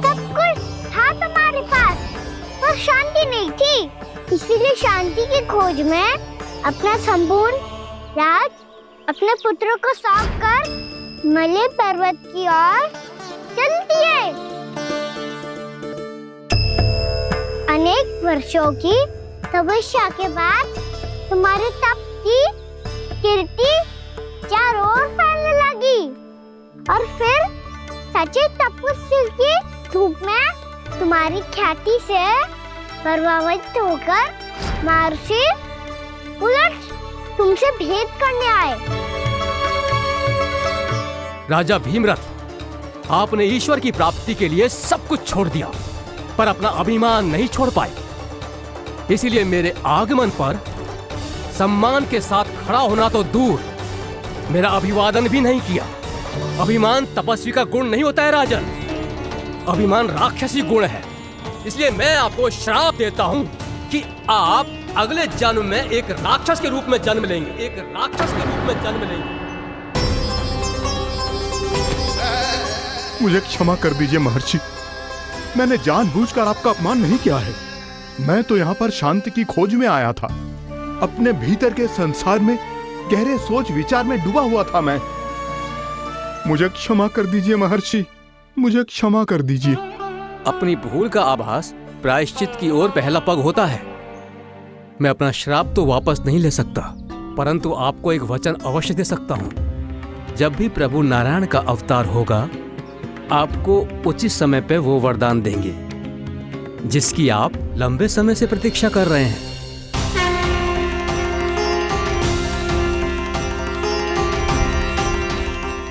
सब कुछ था तुम्हारे पास, पर शांति नहीं थी। इसीलिए शांति की खोज में अपना संपूर्ण राज अपने पुत्रों को सौंप कर मलय पर्वत की ओर चल दिए। अनेक वर्षों की तपस्या के बाद तुम्हारे तप की कीर्ति चारों ओर फैलने लगी और फिर सच्चे तपस्वी के रूप में तुम्हारी ख्याति से प्रभावित होकर महर्षि उलट तुमसे भेंट करने आए। राजा भीमरथ, आपने ईश्वर की प्राप्ति के लिए सब कुछ छोड़ दिया, पर अपना अभिमान नहीं छोड़ पाए। इसीलिए मेरे आगमन पर सम्मान के साथ खड़ा होना तो दूर, मेरा अभिवादन भी नहीं किया। अभिमान तपस्वी का गुण नहीं होता है राजन, अभिमान राक्षसी गुण है। इसलिए मैं आपको श्राप देता हूं कि आप अगले जन्म में एक राक्षस के रूप में जन्म लेंगे, एक राक्षस के रूप में जन्म लेंगे। मुझे क्षमा कर दीजिए महर्षि, मैंने जानबूझकर आपका अपमान नहीं किया है। मैं तो यहाँ पर शांति की खोज में आया था। अपने भीतर के संसार में गहरे सोच विचार में डूबा हुआ था मैं। मुझे क्षमा कर दीजिए महर्षि, मुझे क्षमा कर दीजिए। अपनी भूल का आभास प्रायश्चित की ओर पहला पग होता है। मैं अपना श्राप तो वापस नहीं ले सकता, परंतु आपको एक वचन अवश्य दे सकता हूं। जब भी प्रभु नारायण का अवतार होगा, आपको उचित समय पे वो वरदान देंगे जिसकी आप लंबे समय से प्रतीक्षा कर रहे हैं।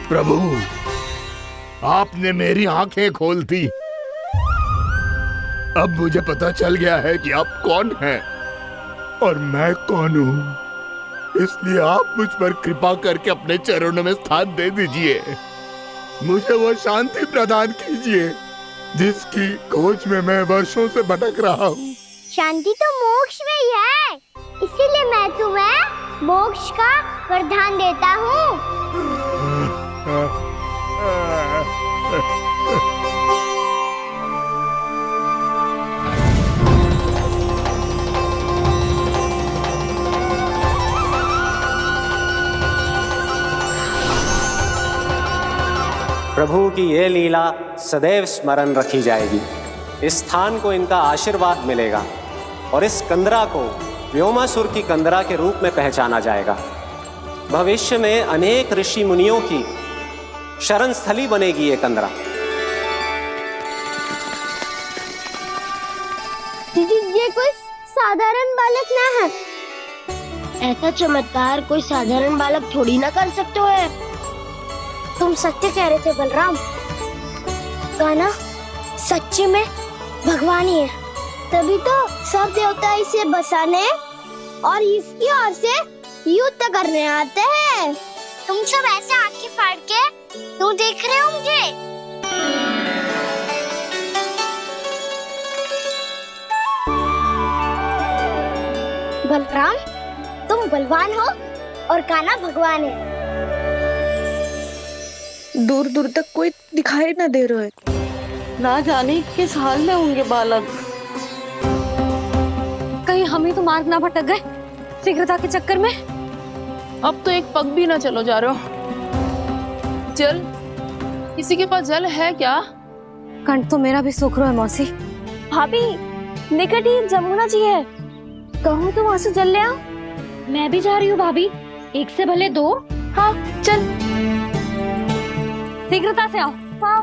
प्रभु, आपने मेरी आंखें खोल दी। अब मुझे पता चल गया है कि आप कौन हैं और मैं कौन हूं। इसलिए आप मुझ पर कृपा करके अपने चरणों में स्थान दे दीजिए। मुझे वो शांति प्रदान कीजिए जिसकी खोज में मैं वर्षों से भटक रहा हूँ। शांति तो मोक्ष में ही है, इसीलिए मैं तुम्हें मोक्ष का वरदान देता हूँ। प्रभु की ये लीला सदैव स्मरण रखी जाएगी। इस स्थान को इनका आशीर्वाद मिलेगा और इस कंदरा को व्योमासुर की कंदरा के रूप में पहचाना जाएगा। भविष्य में अनेक ऋषि मुनियों की शरण स्थली बनेगी ये कंदरा। दीदी, ये कोई साधारण बालक ना है। ऐसा चमत्कार कोई साधारण बालक थोड़ी ना कर सकते है। तुम सत्य कह रहे थे बलराम, गाना सच्ची में भगवान ही है, तभी तो सब देवता इसे बसाने और इसकी ओर से युद्ध करने आते हैं। तुम सब ऐसे आंखें फाड़ के क्यों देख रहे हो मुझे? बलराम, तुम बलवान हो और कान्हा भगवान है। दूर दूर तक कोई दिखाई ना दे रहा है, ना जाने किस हाल में होंगे बालक। कहीं हम ही तो मार्ग ना भटक गए शीघ्रता के चक्कर में। अब तो एक पग भी ना चलो जा रहे हो। जल, किसी के पास जल है क्या? कंठ तो मेरा भी सूख रहा है मौसी। भाभी, निकट ही जमुना जी है, कहूँ तो वहाँ से जल ले आओ। मैं भी जा रही हूँ भाभी, एक से भले दो। हाँ चल, शीघ्रता से आओ। हाँ।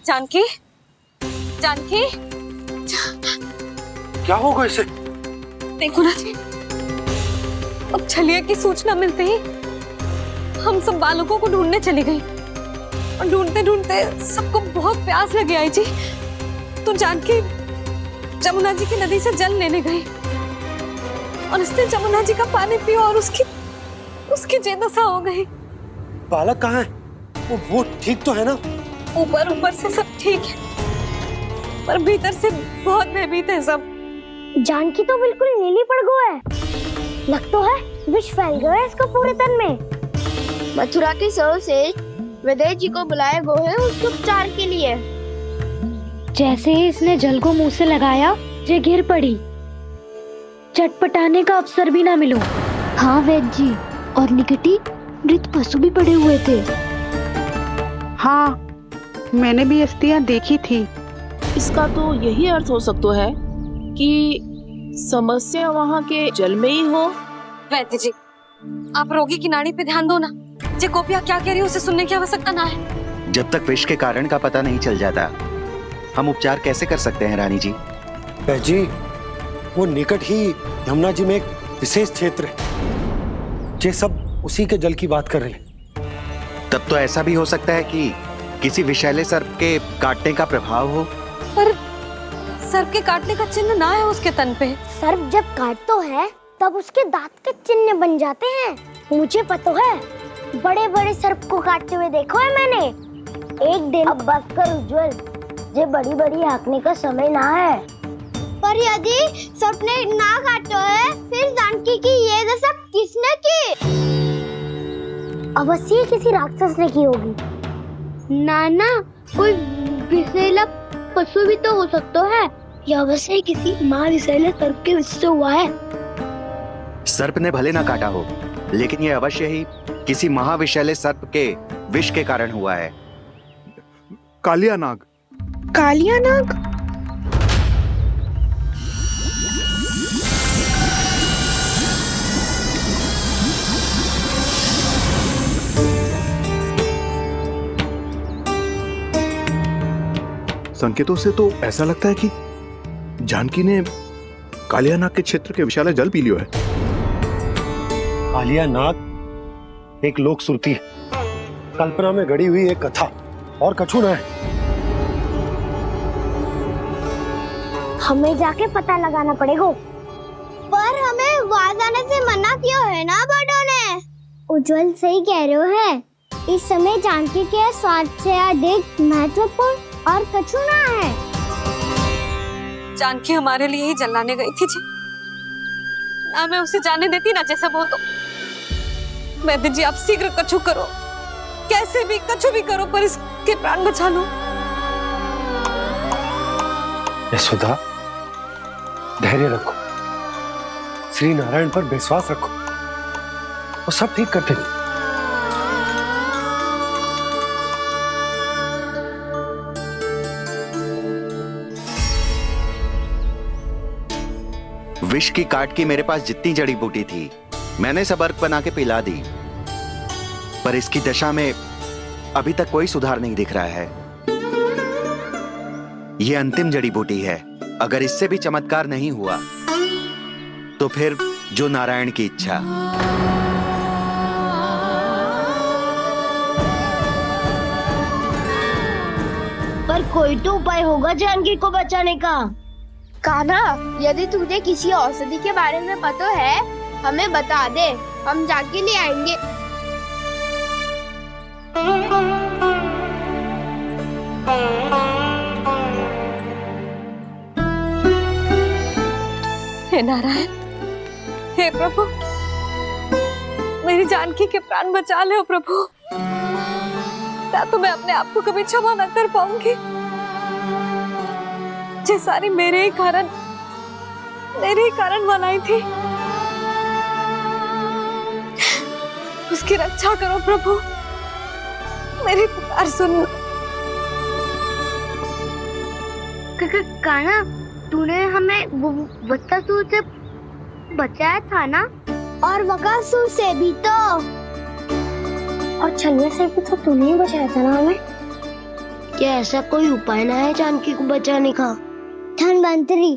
जानकी, जानकी, क्या होगा इसे? देखो ना जी, अब छलिया की सूचना मिलते ही हम सब बालकों को ढूंढने चली गई और ढूंढते ढूंढते सबको बहुत प्यास लगी आई जी। तो जानकी जमुना जी की नदी से जल लेने गई और उसने जमुना जी का पानी पिया और उसकी जेदशा हो गई। बालक कहाँ है? वो ठीक तो है ना? ऊपर से सब ठीक है, पर भीतर से बहुत भयभीत है सब। जानकी तो बिल्कुल नीली पड़ गई है, लग तो है विष फैल गया है इसको पूरे तन में। मथुरा के सर्वश्रेष्ठ विदेह जी को बुलाए गए हैं उसके उपचार के लिए। जैसे ही इसने जल को मुंह से लगाया, ये गिर पड़ी। चटपटाने का अवसर भी ना मिलो। हाँ वैद्य जी, और निकटी मृत पशु भी पड़े हुए थे। हाँ, मैंने भी अस्थियां देखी थी। इसका तो यही अर्थ हो सकता है कि समस्या वहाँ के जल में ही हो। वैद्य जी, आप रोगी की नाड़ी पे ध्यान दो ना। जे गोपिया क्या कह रही है उसे सुनने की आवश्यकता ना है। जब तक विष के कारण का पता नहीं चल जाता, हम उपचार कैसे कर सकते हैं रानी जी? जी, वो निकट ही यमुना जी में एक विशेष क्षेत्र है, ये सब उसी के जल की बात कर रही है। तब तो ऐसा भी हो सकता है कि किसी विषैले सर्प के काटने का प्रभाव हो। पर सर्प के काटने का चिन्ह ना है उसके तन पे। सर्प जब काटता है तब उसके दांत के चिन्ह बन जाते हैं। मुझे पता है, बड़े बड़े सर्प को काटते हुए देखो है मैंने। एक दिन अब बस कर उज्जवल, जे बड़ी बड़ी हाँकने का समय ना है। पर यदि सपने ना काटो है, फिर जानकी की ये दशा किसने की? अवश्य किसी राक्षस ने की होगी। नाना, कोई विषैला पशु भी तो हो सकता है, या अवश्य किसी महाविषैले सर्प के विष से हुआ है। सर्प ने भले ना काटा हो, लेकिन यह अवश्य ही किसी महाविषैले सर्प के विष के कारण हुआ है। कालिया नाग। कालिया नाग? संकेतों से तो ऐसा लगता है कि जानकी ने कालिया नाग के क्षेत्र के विशाल जल पी लियो है। कालिया नाग एक लोक श्रुति है, कल्पना में गढ़ी हुई एक कथा, और कछु न है। हमें जाके पता लगाना पड़ेगा। पर हमें वहां जाने से मना किया है ना बड़ों ने। उज्जवल सही कह रहे हो है, इस समय जानकी के स्वार्थ से अधिक महत्वपूर्ण और कछु ना है। जानकी हमारे लिए ही जलाने गई थी जी, ना मैं उसे जाने देती ना जैसा वो तो। वैद्य जी आप शीघ्र कछु करो, कैसे भी कछु भी करो, पर इसके प्राण बचा लो। यशोदा, धैर्य रखो, श्री नारायण पर विश्वास रखो, वो सब ठीक कर देंगे। विष की काट की मेरे पास जितनी जड़ी बूटी थी, मैंने सब अर्क बना के पिला दी, पर इसकी दशा में अभी तक कोई सुधार नहीं दिख रहा है। यह अंतिम जड़ी बूटी है, अगर इससे भी चमत्कार नहीं हुआ तो फिर जो नारायण की इच्छा। पर कोई तो उपाय होगा जानकी को बचाने का। कान्हा, यदि तुझे किसी औषधि के बारे में पता है, हमें बता दे, हम जाके ले आएंगे। हे नारायण, हे प्रभु, मेरी जानकी के प्राण बचा ले प्रभु, या तो मैं अपने आप को कभी क्षमा न कर पाऊंगी। ये सारी मेरे ही कारण बनाई थी। उसकी रक्षा करो प्रभु, मेरी पुकार सुनो। कान्हा, तूने हमें वत्सासुर से बचाया था ना, और बकासुर से भी तो, और छलवे से भी तो तूने ही बचाया था ना हमें। क्या ऐसा कोई उपाय ना है जानकी को बचाने का? धन्वंतरी,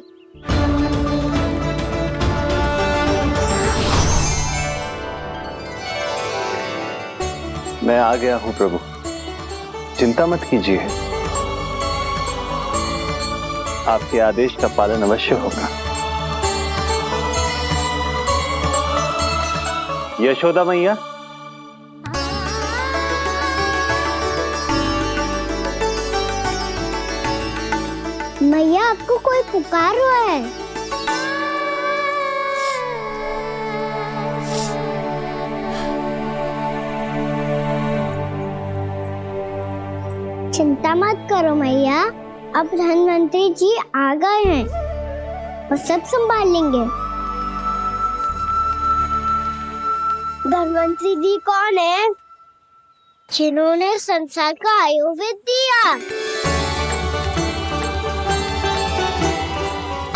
मैं आ गया हूं प्रभु, चिंता मत कीजिए, आपके आदेश का पालन अवश्य होगा। यशोदा मैया, मैया आपको कोई पुकार रहा है। चिंता मत करो मैया, अब धन्वंतरी जी आ गए हैं, वो सब संभाल लेंगे। धन्वंतरी जी कौन है? जिन्होंने संसार का आयुर्वेद दिया,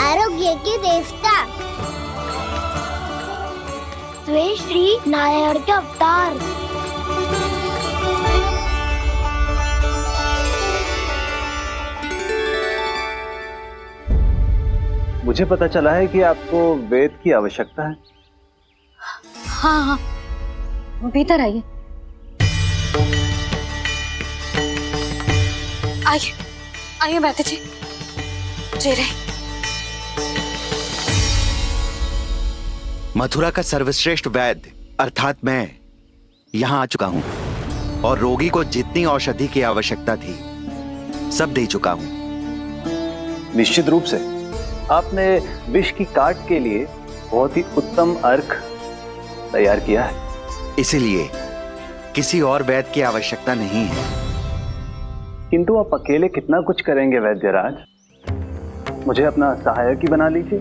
आरोग्य के देवता, वे श्री नारायण के अवतार। मुझे पता चला है कि आपको वेद की आवश्यकता है। हाँ हाँ, भीतर आइए। आइए आइए बैठे जी, जी रहे। मथुरा का सर्वश्रेष्ठ वैद्य अर्थात मैं यहाँ आ चुका हूँ। और रोगी को जितनी औषधि की आवश्यकता थी सब दे चुका हूं। निश्चित रूप से आपने विष की काट के लिए बहुत ही उत्तम अर्क तैयार किया है। इसीलिए किसी और वैद्य की आवश्यकता नहीं है। किंतु आप अकेले कितना कुछ करेंगे वैद्यराज? मुझे अपना सहायक ही बना लीजिए।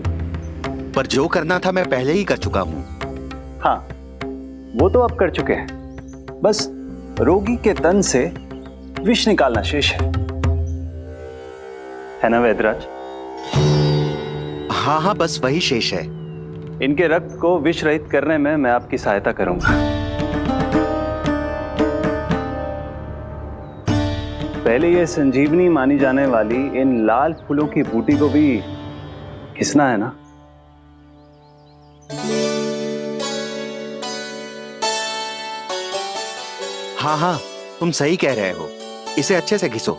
पर जो करना था मैं पहले ही कर चुका हूं। हाँ, वो तो आप कर चुके हैं। बस रोगी के तन से विष निकालना शेष है ना वैद्यराज? हाँ हाँ, बस वही शेष है। इनके रक्त को विष रहित करने में मैं आपकी सहायता करूंगा। पहले ये संजीवनी मानी जाने वाली इन लाल फूलों की बूटी को भी घिसना है ना? हाँ हाँ, तुम सही कह रहे हो। इसे अच्छे से घिसो।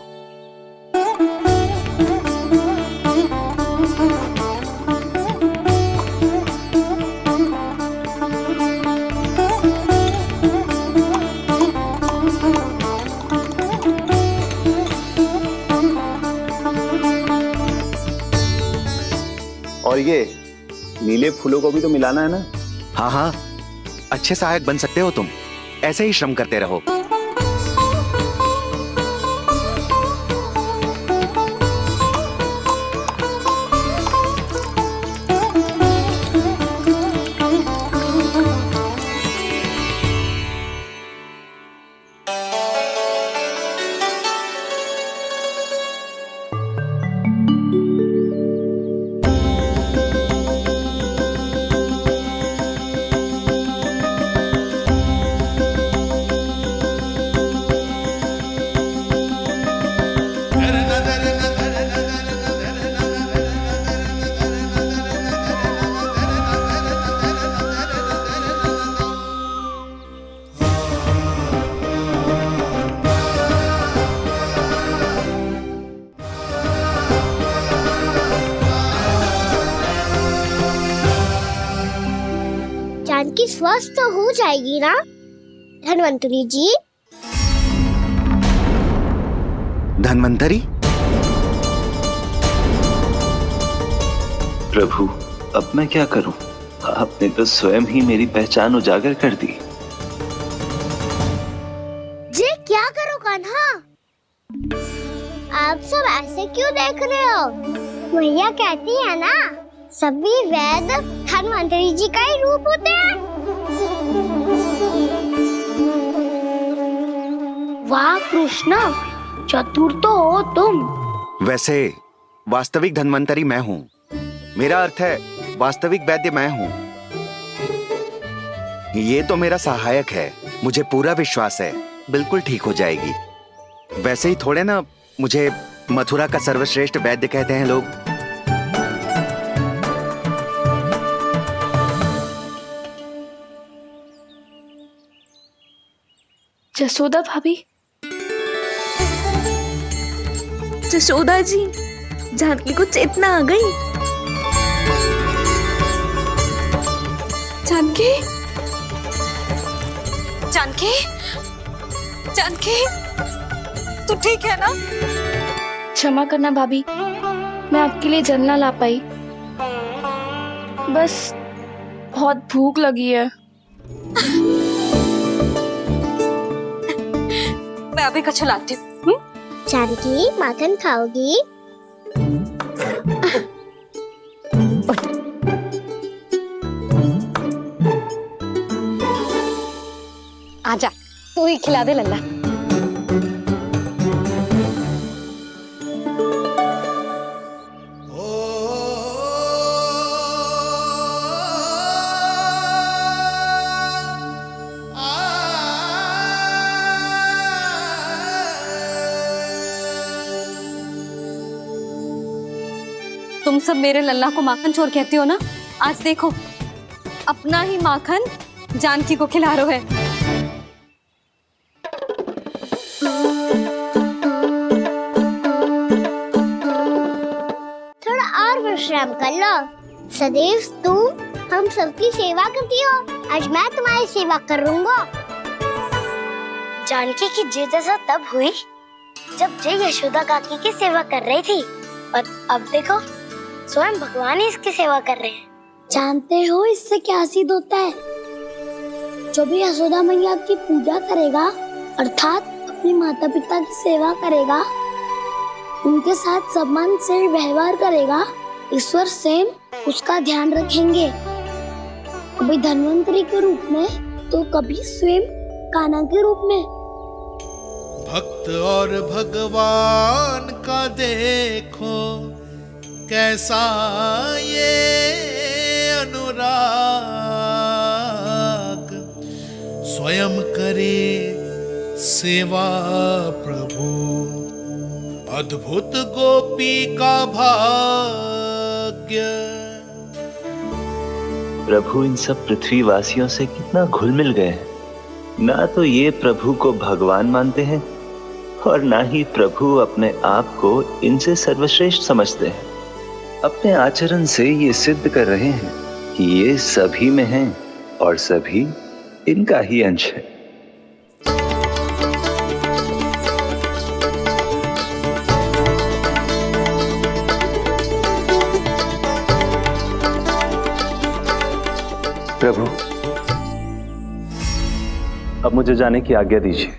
और ये नीले फूलों को भी तो मिलाना है ना? हाँ हाँ, अच्छे सहायक बन सकते हो तुम। ऐसे ही श्रम करते रहो। जानकी स्वस्थ तो हो जाएगी ना धन्वंतरी जी? धन्वंतरी? प्रभु, अब मैं क्या करूं? आपने तो स्वयं ही मेरी पहचान उजागर कर दी। जी क्या करो कान्हा? आप सब ऐसे क्यों देख रहे हो? भैया कहती है ना, सभी वैद्य धन्वंतरी जी का ही रूप होते हैं। वाह कृष्णा, चतुर तो हो तुम। वैसे वास्तविक धन्वंतरी मैं हूँ। मेरा अर्थ है वास्तविक वैद्य मैं हूँ। ये तो मेरा सहायक है। मुझे पूरा विश्वास है बिल्कुल ठीक हो जाएगी। वैसे ही थोड़े ना मुझे मथुरा का सर्वश्रेष्ठ वैद्य कहते हैं लोग। जसोदा भाभी, जसोदा जी, जानकी को चेतना आ गई। जानकी, जानकी, जानकी, तू ठीक है ना? क्षमा करना भाभी, मैं आपके लिए जल ना ला पाई। बस बहुत भूख लगी है। मैं अभी कछु लाती हूँ। जानकी माखन खाओगी? आजा, तू ही खिला दे लल्ला। तुम सब मेरे लल्ला को माखन चोर कहती हो ना? आज देखो, अपना ही माखन जानकी को खिला रहे हो। थोड़ा और विश्राम कर लो। सदैव तुम हम सबकी सेवा करती हो, आज मैं तुम्हारी सेवा करूंगा। जानकी की जिद दशा तब हुई जब जय यशोदा काकी की सेवा कर रही थी, और अब देखो स्वयं भगवान ही इसकी सेवा कर रहे हैं। जानते हो इससे क्या सिद्ध होता है? जो भी यशोदा मैया की पूजा करेगा अर्थात अपने माता पिता की सेवा करेगा, उनके साथ सम्मान से व्यवहार करेगा, ईश्वर स्वयं उसका ध्यान रखेंगे, कभी धन्वंतरी के रूप में तो कभी स्वयं कान्हा के रूप में। भक्त और भगवान का देखो कैसा ये अनुराग, स्वयं करे सेवा प्रभु, अद्भुत गोपी का भाग्य। प्रभु इन सब पृथ्वीवासियों से कितना घुल मिल गए हैं। ना तो ये प्रभु को भगवान मानते हैं और ना ही प्रभु अपने आप को इनसे सर्वश्रेष्ठ समझते हैं। अपने आचरण से ये सिद्ध कर रहे हैं कि ये सभी में हैं और सभी इनका ही अंश है। प्रभु, अब मुझे जाने की आज्ञा दीजिए।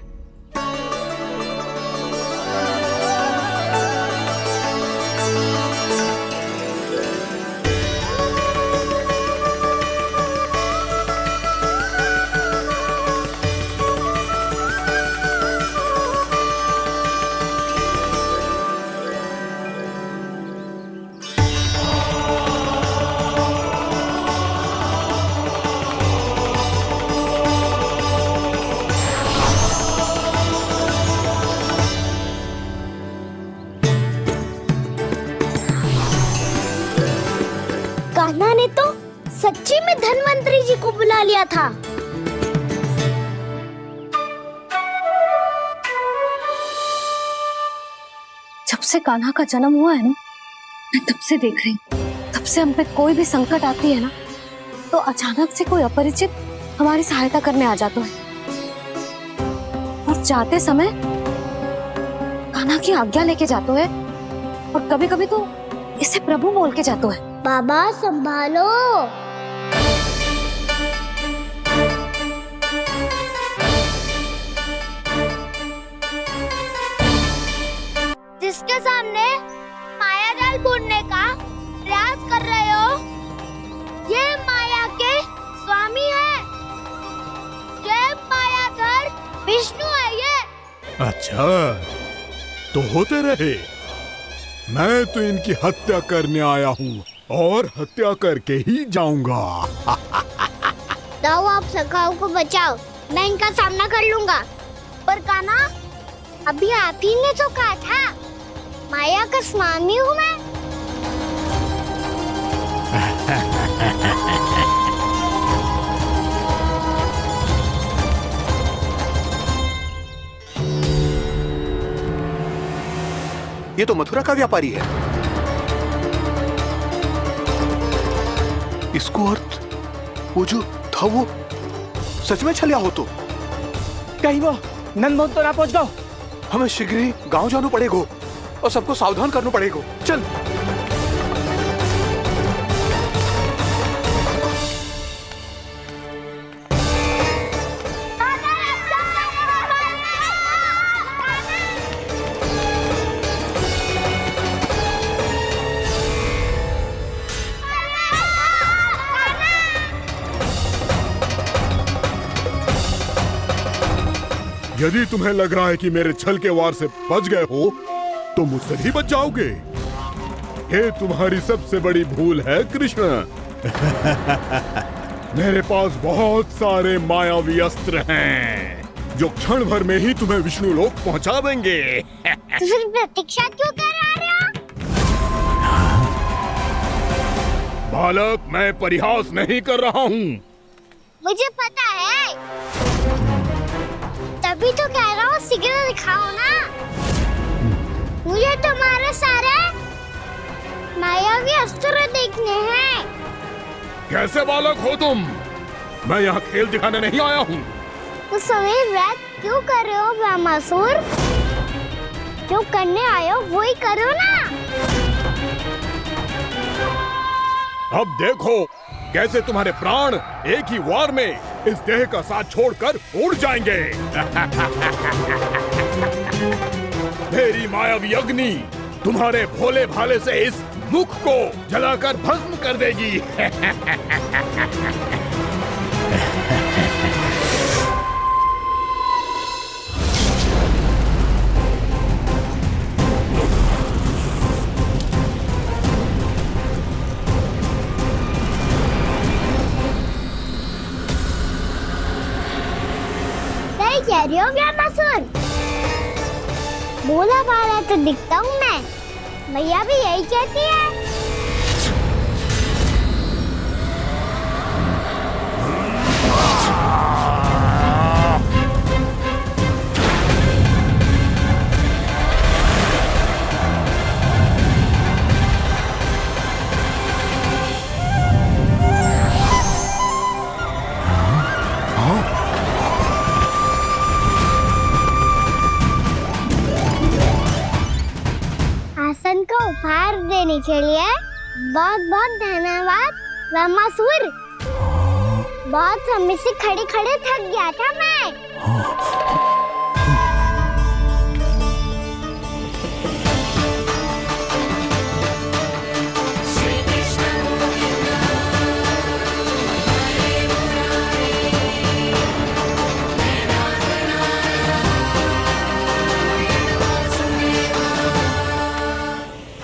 कान्हा ने तो सच्ची में धन्वंतरी जी को बुला लिया था। जब से कान्हा का जन्म हुआ है ना, मैं तब से देख रही हूँ, तब से हम पे कोई भी संकट आती है ना, तो अचानक से कोई अपरिचित हमारी सहायता करने आ जाता है, और जाते समय कान्हा की आज्ञा लेके जाते है, और कभी कभी तो इसे प्रभु बोल के जाते है। बाबा संभालो। जिसके सामने माया जाल बुनने का प्रयास कर रहे हो, ये माया के स्वामी है, ये मायाधर विष्णु है ये। अच्छा, तो होते रहे। मैं तो इनकी हत्या करने आया हूँ और हत्या करके ही जाऊंगा। जाओ आप सखाओं को बचाओ, मैं इनका सामना कर लूंगा। पर कान्हा, अभी आप ही ने तो कहा था माया का स्वामी हूँ मैं। ये तो मथुरा का व्यापारी है। इसको अर्थ वो जो था वो सच में छलिया हो तो कहीं वो नंदभवन तो ना पहुंच गो। हमें शीघ्र ही गांव जाना पड़ेगा और सबको सावधान करना पड़ेगा। चल। यदि तुम्हें लग रहा है कि मेरे छल के वार से बच गए हो तो मुझसे भी बच जाओगे। ये तुम्हारी सबसे बड़ी भूल है कृष्ण। मेरे पास बहुत सारे मायावी अस्त्र हैं जो क्षण भर में ही तुम्हें विष्णु लोक पहुंचा देंगे। तो फिर प्रतीक्षा क्यों कर रहे हो? बालक, मैं परिहास नहीं कर रहा हूँ। मुझे पता है, तभी तो कह रहा हूँ शीघ्र दिखाओ ना। मुझे तुम्हारे सारे मायावी अस्त्र देखने हैं। कैसे बालक हो तुम? मैं यहाँ खेल दिखाने नहीं आया हूँ। उस समय व्रत क्यों कर रहे हो ब्रह्मासुर? जो करने आए हो वो ही करो ना। अब देखो कैसे तुम्हारे प्राण एक ही वार में इस देह का साथ छोड़कर उड़ जाएंगे। मेरी मायावी अग्नि तुम्हारे भोले भाले से इस मुख को जलाकर भस्म कर देगी। कह रही हो ब्रह्मासुर? बोला बाला तो दिखता हूँ मैं। मैया भी यही कहती है। आसन को उपहार देने के लिए बहुत बहुत धन्यवाद ब्रह्मासुर। बहुत समय से खड़े खड़े थक गया था मैं।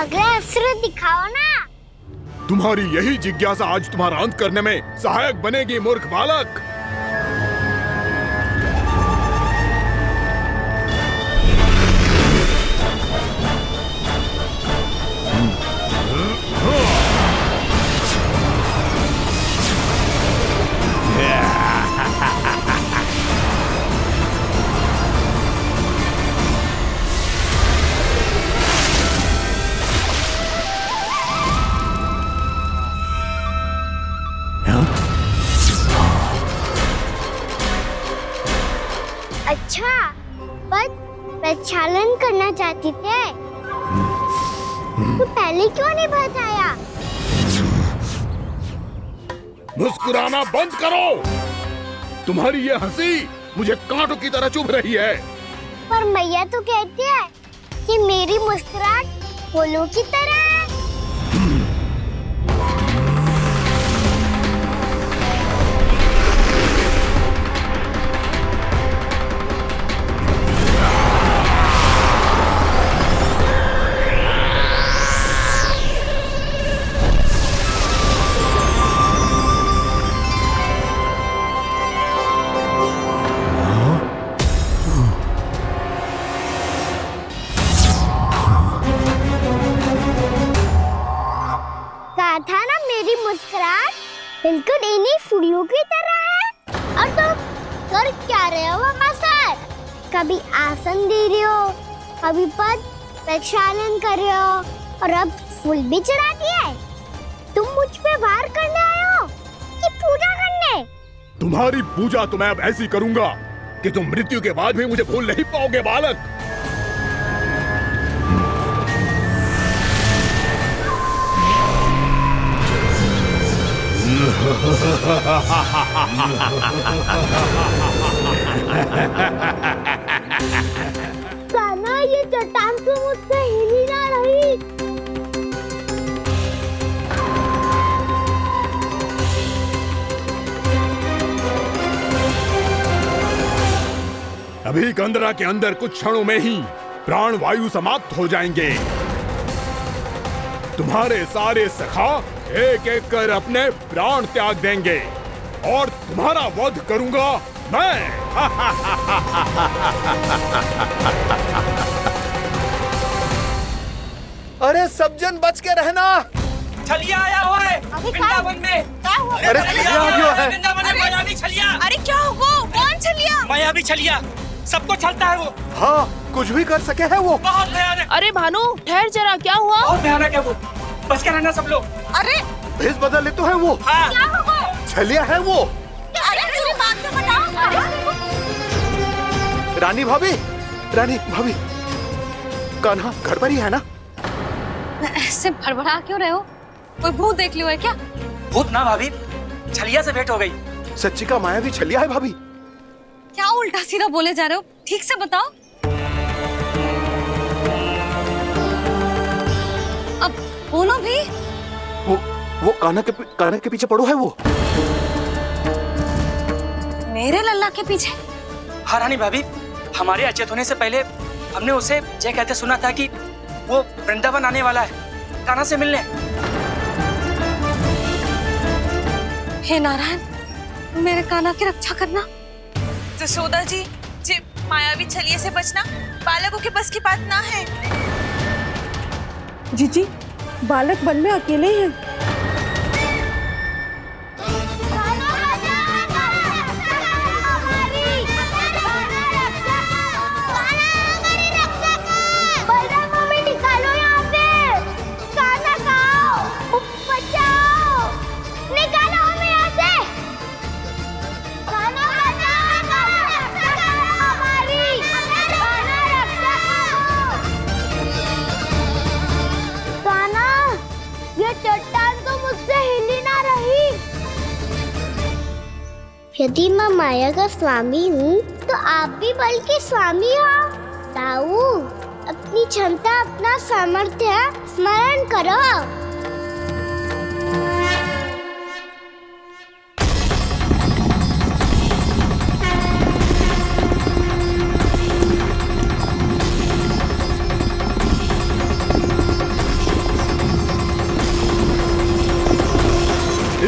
अगला अस्त्र दिखाओ ना। तुम्हारी यही जिज्ञासा आज तुम्हारा अंत करने में सहायक बनेगी मूर्ख बालक। अच्छा, पर प्रक्षालन करना चाहती थे तो पहले क्यों नहीं बताया? मुस्कुराना बंद करो। तुम्हारी ये हंसी मुझे कांटों की तरह चुभ रही है। पर मैया तो कहती है कि मेरी मुस्कुराहट फूलों की तरह है। था ना मेरी मुस्कुराहट बिल्कुल इन्हीं फूलों की तरह है। और तुम कर क्या रहे हो ब्रह्मासुर? कभी आसन दे रहे हो, कभी पद प्रक्षालन कर रहे हो और अब फूल भी चढ़ा दिए। तुम मुझ पे वार करने आए हो कि पूजा करने? तुम्हारी पूजा तो मैं अब ऐसी करूंगा कि तुम मृत्यु के बाद भी मुझे भूल नहीं पाओगे बालक। कान्हा, ये चट्टान तो मुझसे हिल ही ना रही। अभी कंदरा के अंदर कुछ क्षणों में ही प्राण वायु समाप्त हो जाएंगे। तुम्हारे सारे सखा एक एक कर अपने प्राण त्याग देंगे और तुम्हारा वध करूंगा मैं। अरे सब जन बच के रहना। छलिया आया हुआ है वृंदावन में। अरे छलिया आ गया है। वृंदावन में मायावी छलिया। अरे क्या हुआ? कौन छलिया? मायावी छलिया, सबको छलता है वो। हाँ, कुछ भी कर सके है वो। बहुत भयानक। अरे भानु, ठहर जरा, क्या हुआ? बहुत भयानक है वो, बच के रहना सब लोग। अरे भेष बदल ले तो है वो। हाँ। क्या हुआ? छलिया है वो। अरे मेरी बात तो बताओ। रानी भाभी, रानी भाभी, कान्हा घर पर ही है ना? ऐसे भड़बड़ा क्यों रहे हो? कोई भूत देख लियो है क्या? भूत ना भाभी, छलिया से भेंट हो गई। सच्ची का मायावी छलिया है भाभी। क्या उल्टा सीधा बोले जा रहे हो? ठीक से बताओ। अब बोलो भी। वो कान्हा के पीछे पड़ो है वो। मेरे लल्ला के पीछे? हाँ रानी भाभी, हमारे अचेत होने से पहले हमने उसे ये कहते सुना था कि वो वृंदावन आने वाला है कान्हा से मिलने। हे नारायण, मेरे कान्हा की रक्षा करना। जसोदा जी, जे मायावी छलिए से बचना बालकों के बस की बात ना है। जीजी, बालक वन में अकेले हैं। यदि मैं माया का स्वामी हूँ तो आप भी बल के स्वामी हो। ताऊ, अपनी क्षमता, अपना सामर्थ्य स्मरण करो।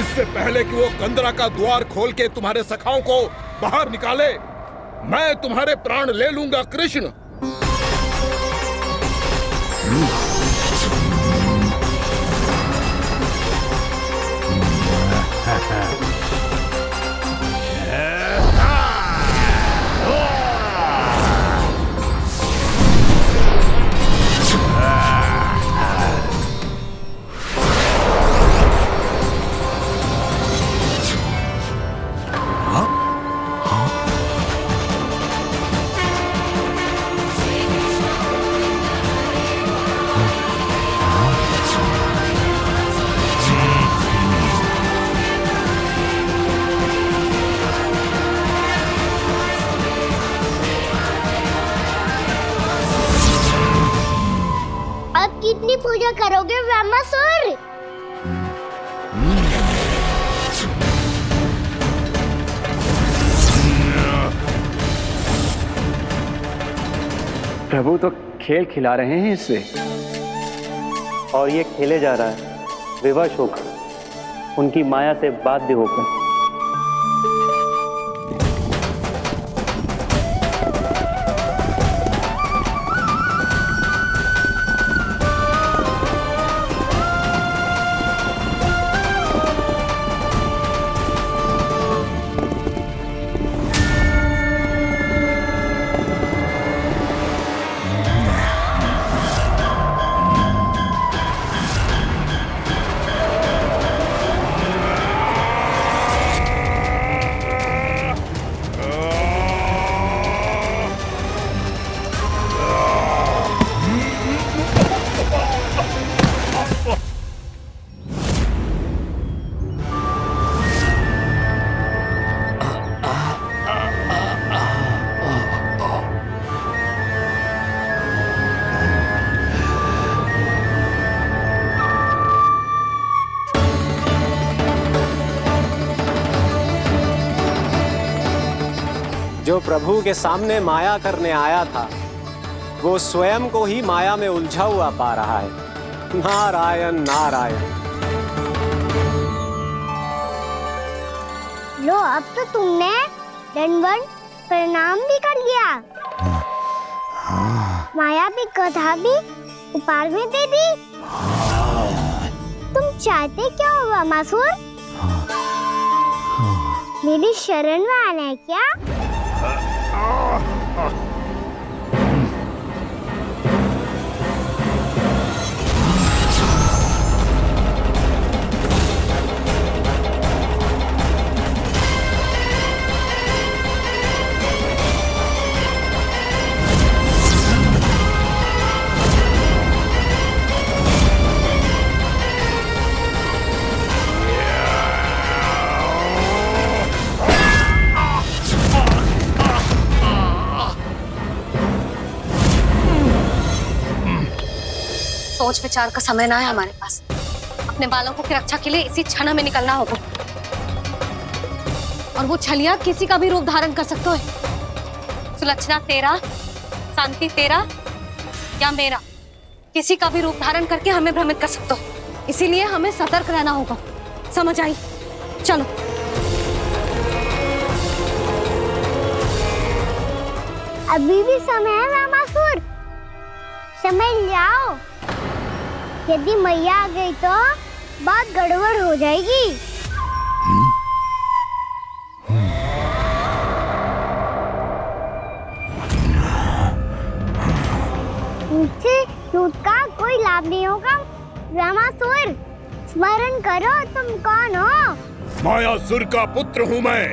इससे पहले कि वो कंदरा का द्वार खोल के तुम्हारे सखाओं को बाहर निकाले, मैं तुम्हारे प्राण ले लूंगा कृष्ण। कितनी पूजा करोगे ब्रह्मासुर? प्रभु तो खेल खिला रहे हैं इससे। और ये खेले जा रहा है विवश होकर, उनकी माया से बाध्य होकर। जो प्रभु के सामने माया करने आया था, वो स्वयं को ही माया में उलझा हुआ पा रहा है। नारायण नारायण। लो, अब तो तुमने दंडवत प्रणाम भी कर लिया, माया भी कथा भी उपहार भी दे दी। तुम चाहते क्या हो ब्रह्मासुर? मेरी शरण में आना है क्या? सोच विचार का समय ना है हमारे पास। अपने बालकों की रक्षा के लिए इसी क्षण में निकलना होगा। और वो छलिया किसी का भी रूप धारण कर सकते है। सुलक्षणा तेरा, शांति तेरा या मेरा, किसी का भी रूप धारण करके हमें भ्रमित कर सकते हो। इसीलिए हमें सतर्क रहना होगा। समझ आई? चलो। अभी भी समय है रामासुर, समझ जाओ। यदि मैया आ गई तो बात गड़बड़ हो जाएगी। मुझसे झूठ का कोई लाभ नहीं होगा। रामासुर, स्मरण करो तुम कौन हो। मायासुर का पुत्र हूँ मैं,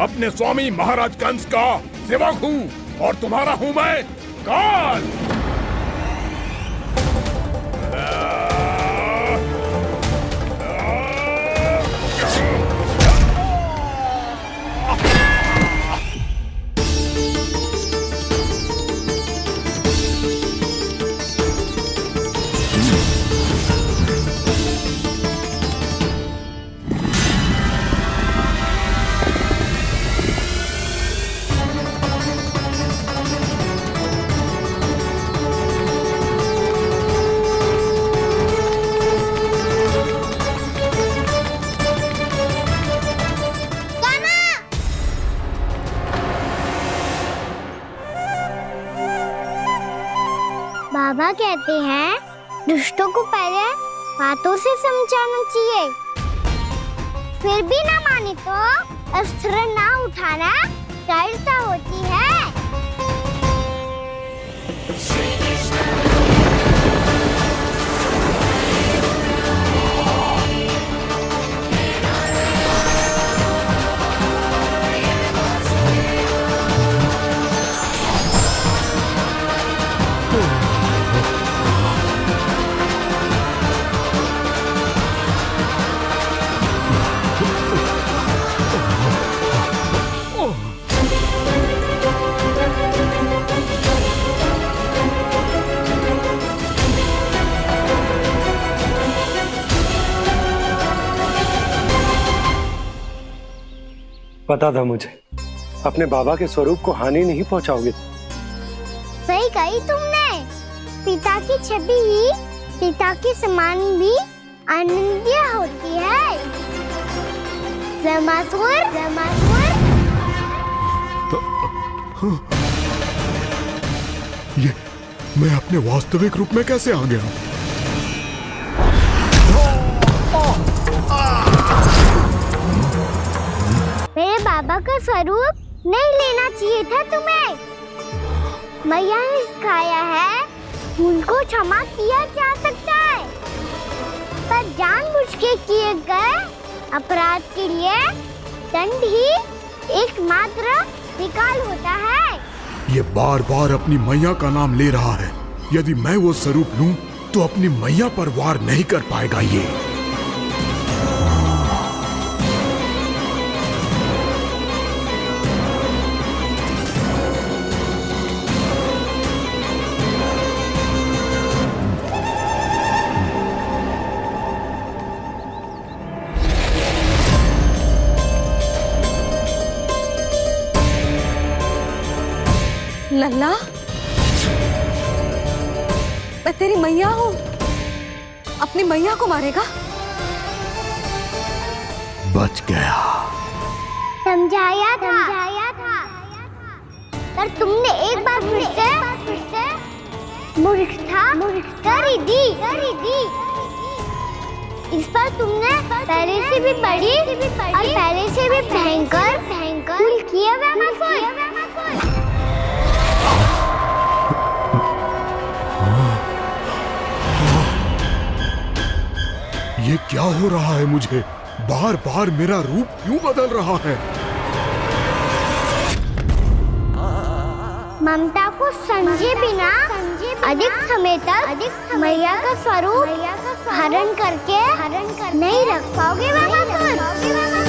अपने स्वामी महाराज कंस का सेवक हूँ, और तुम्हारा हूँ मैं काल। बाबा कहते हैं दुष्टों को पहले बातों से समझाना चाहिए, फिर भी ना माने तो अस्त्र ना उठाना कायरता होती है। पता था मुझे, अपने बाबा के स्वरूप को हानि नहीं पहुंचाओगे। सही कही तुमने। पिता की छवि ही पिता के समान भी आनंदीय होती है। रामासुर, रामासुर। ये मैं अपने वास्तविक रूप में कैसे आ गया? मेरे बाबा का स्वरूप नहीं लेना चाहिए था तुम्हें। मैया ने सिखाया है भूल को क्षमा किया जा सकता है, पर जानबूझ के किए गए अपराध के लिए दंड ही एकमात्र विकल्प होता है। ये बार बार अपनी मैया का नाम ले रहा है। यदि मैं वो स्वरूप लूं तो अपनी मैया पर वार नहीं कर पाएगा ये। लल्ला, मैं तेरी मैया हूँ, अपनी मैया को मारेगा? बच गया। समझाया था, पर तुमने एक बार फिर से मूर्खता कर ही दी। इस पर तुमने पहले से भी बड़ी और पहले से भी भयंकर भूल किया रामासुर। ये क्या हो रहा है मुझे? बार बार मेरा रूप क्यों बदल रहा है? ममता को समझे बिना अधिक समय तक मैया का स्वरूप हरण करके नहीं रख पाओगे रामासुर।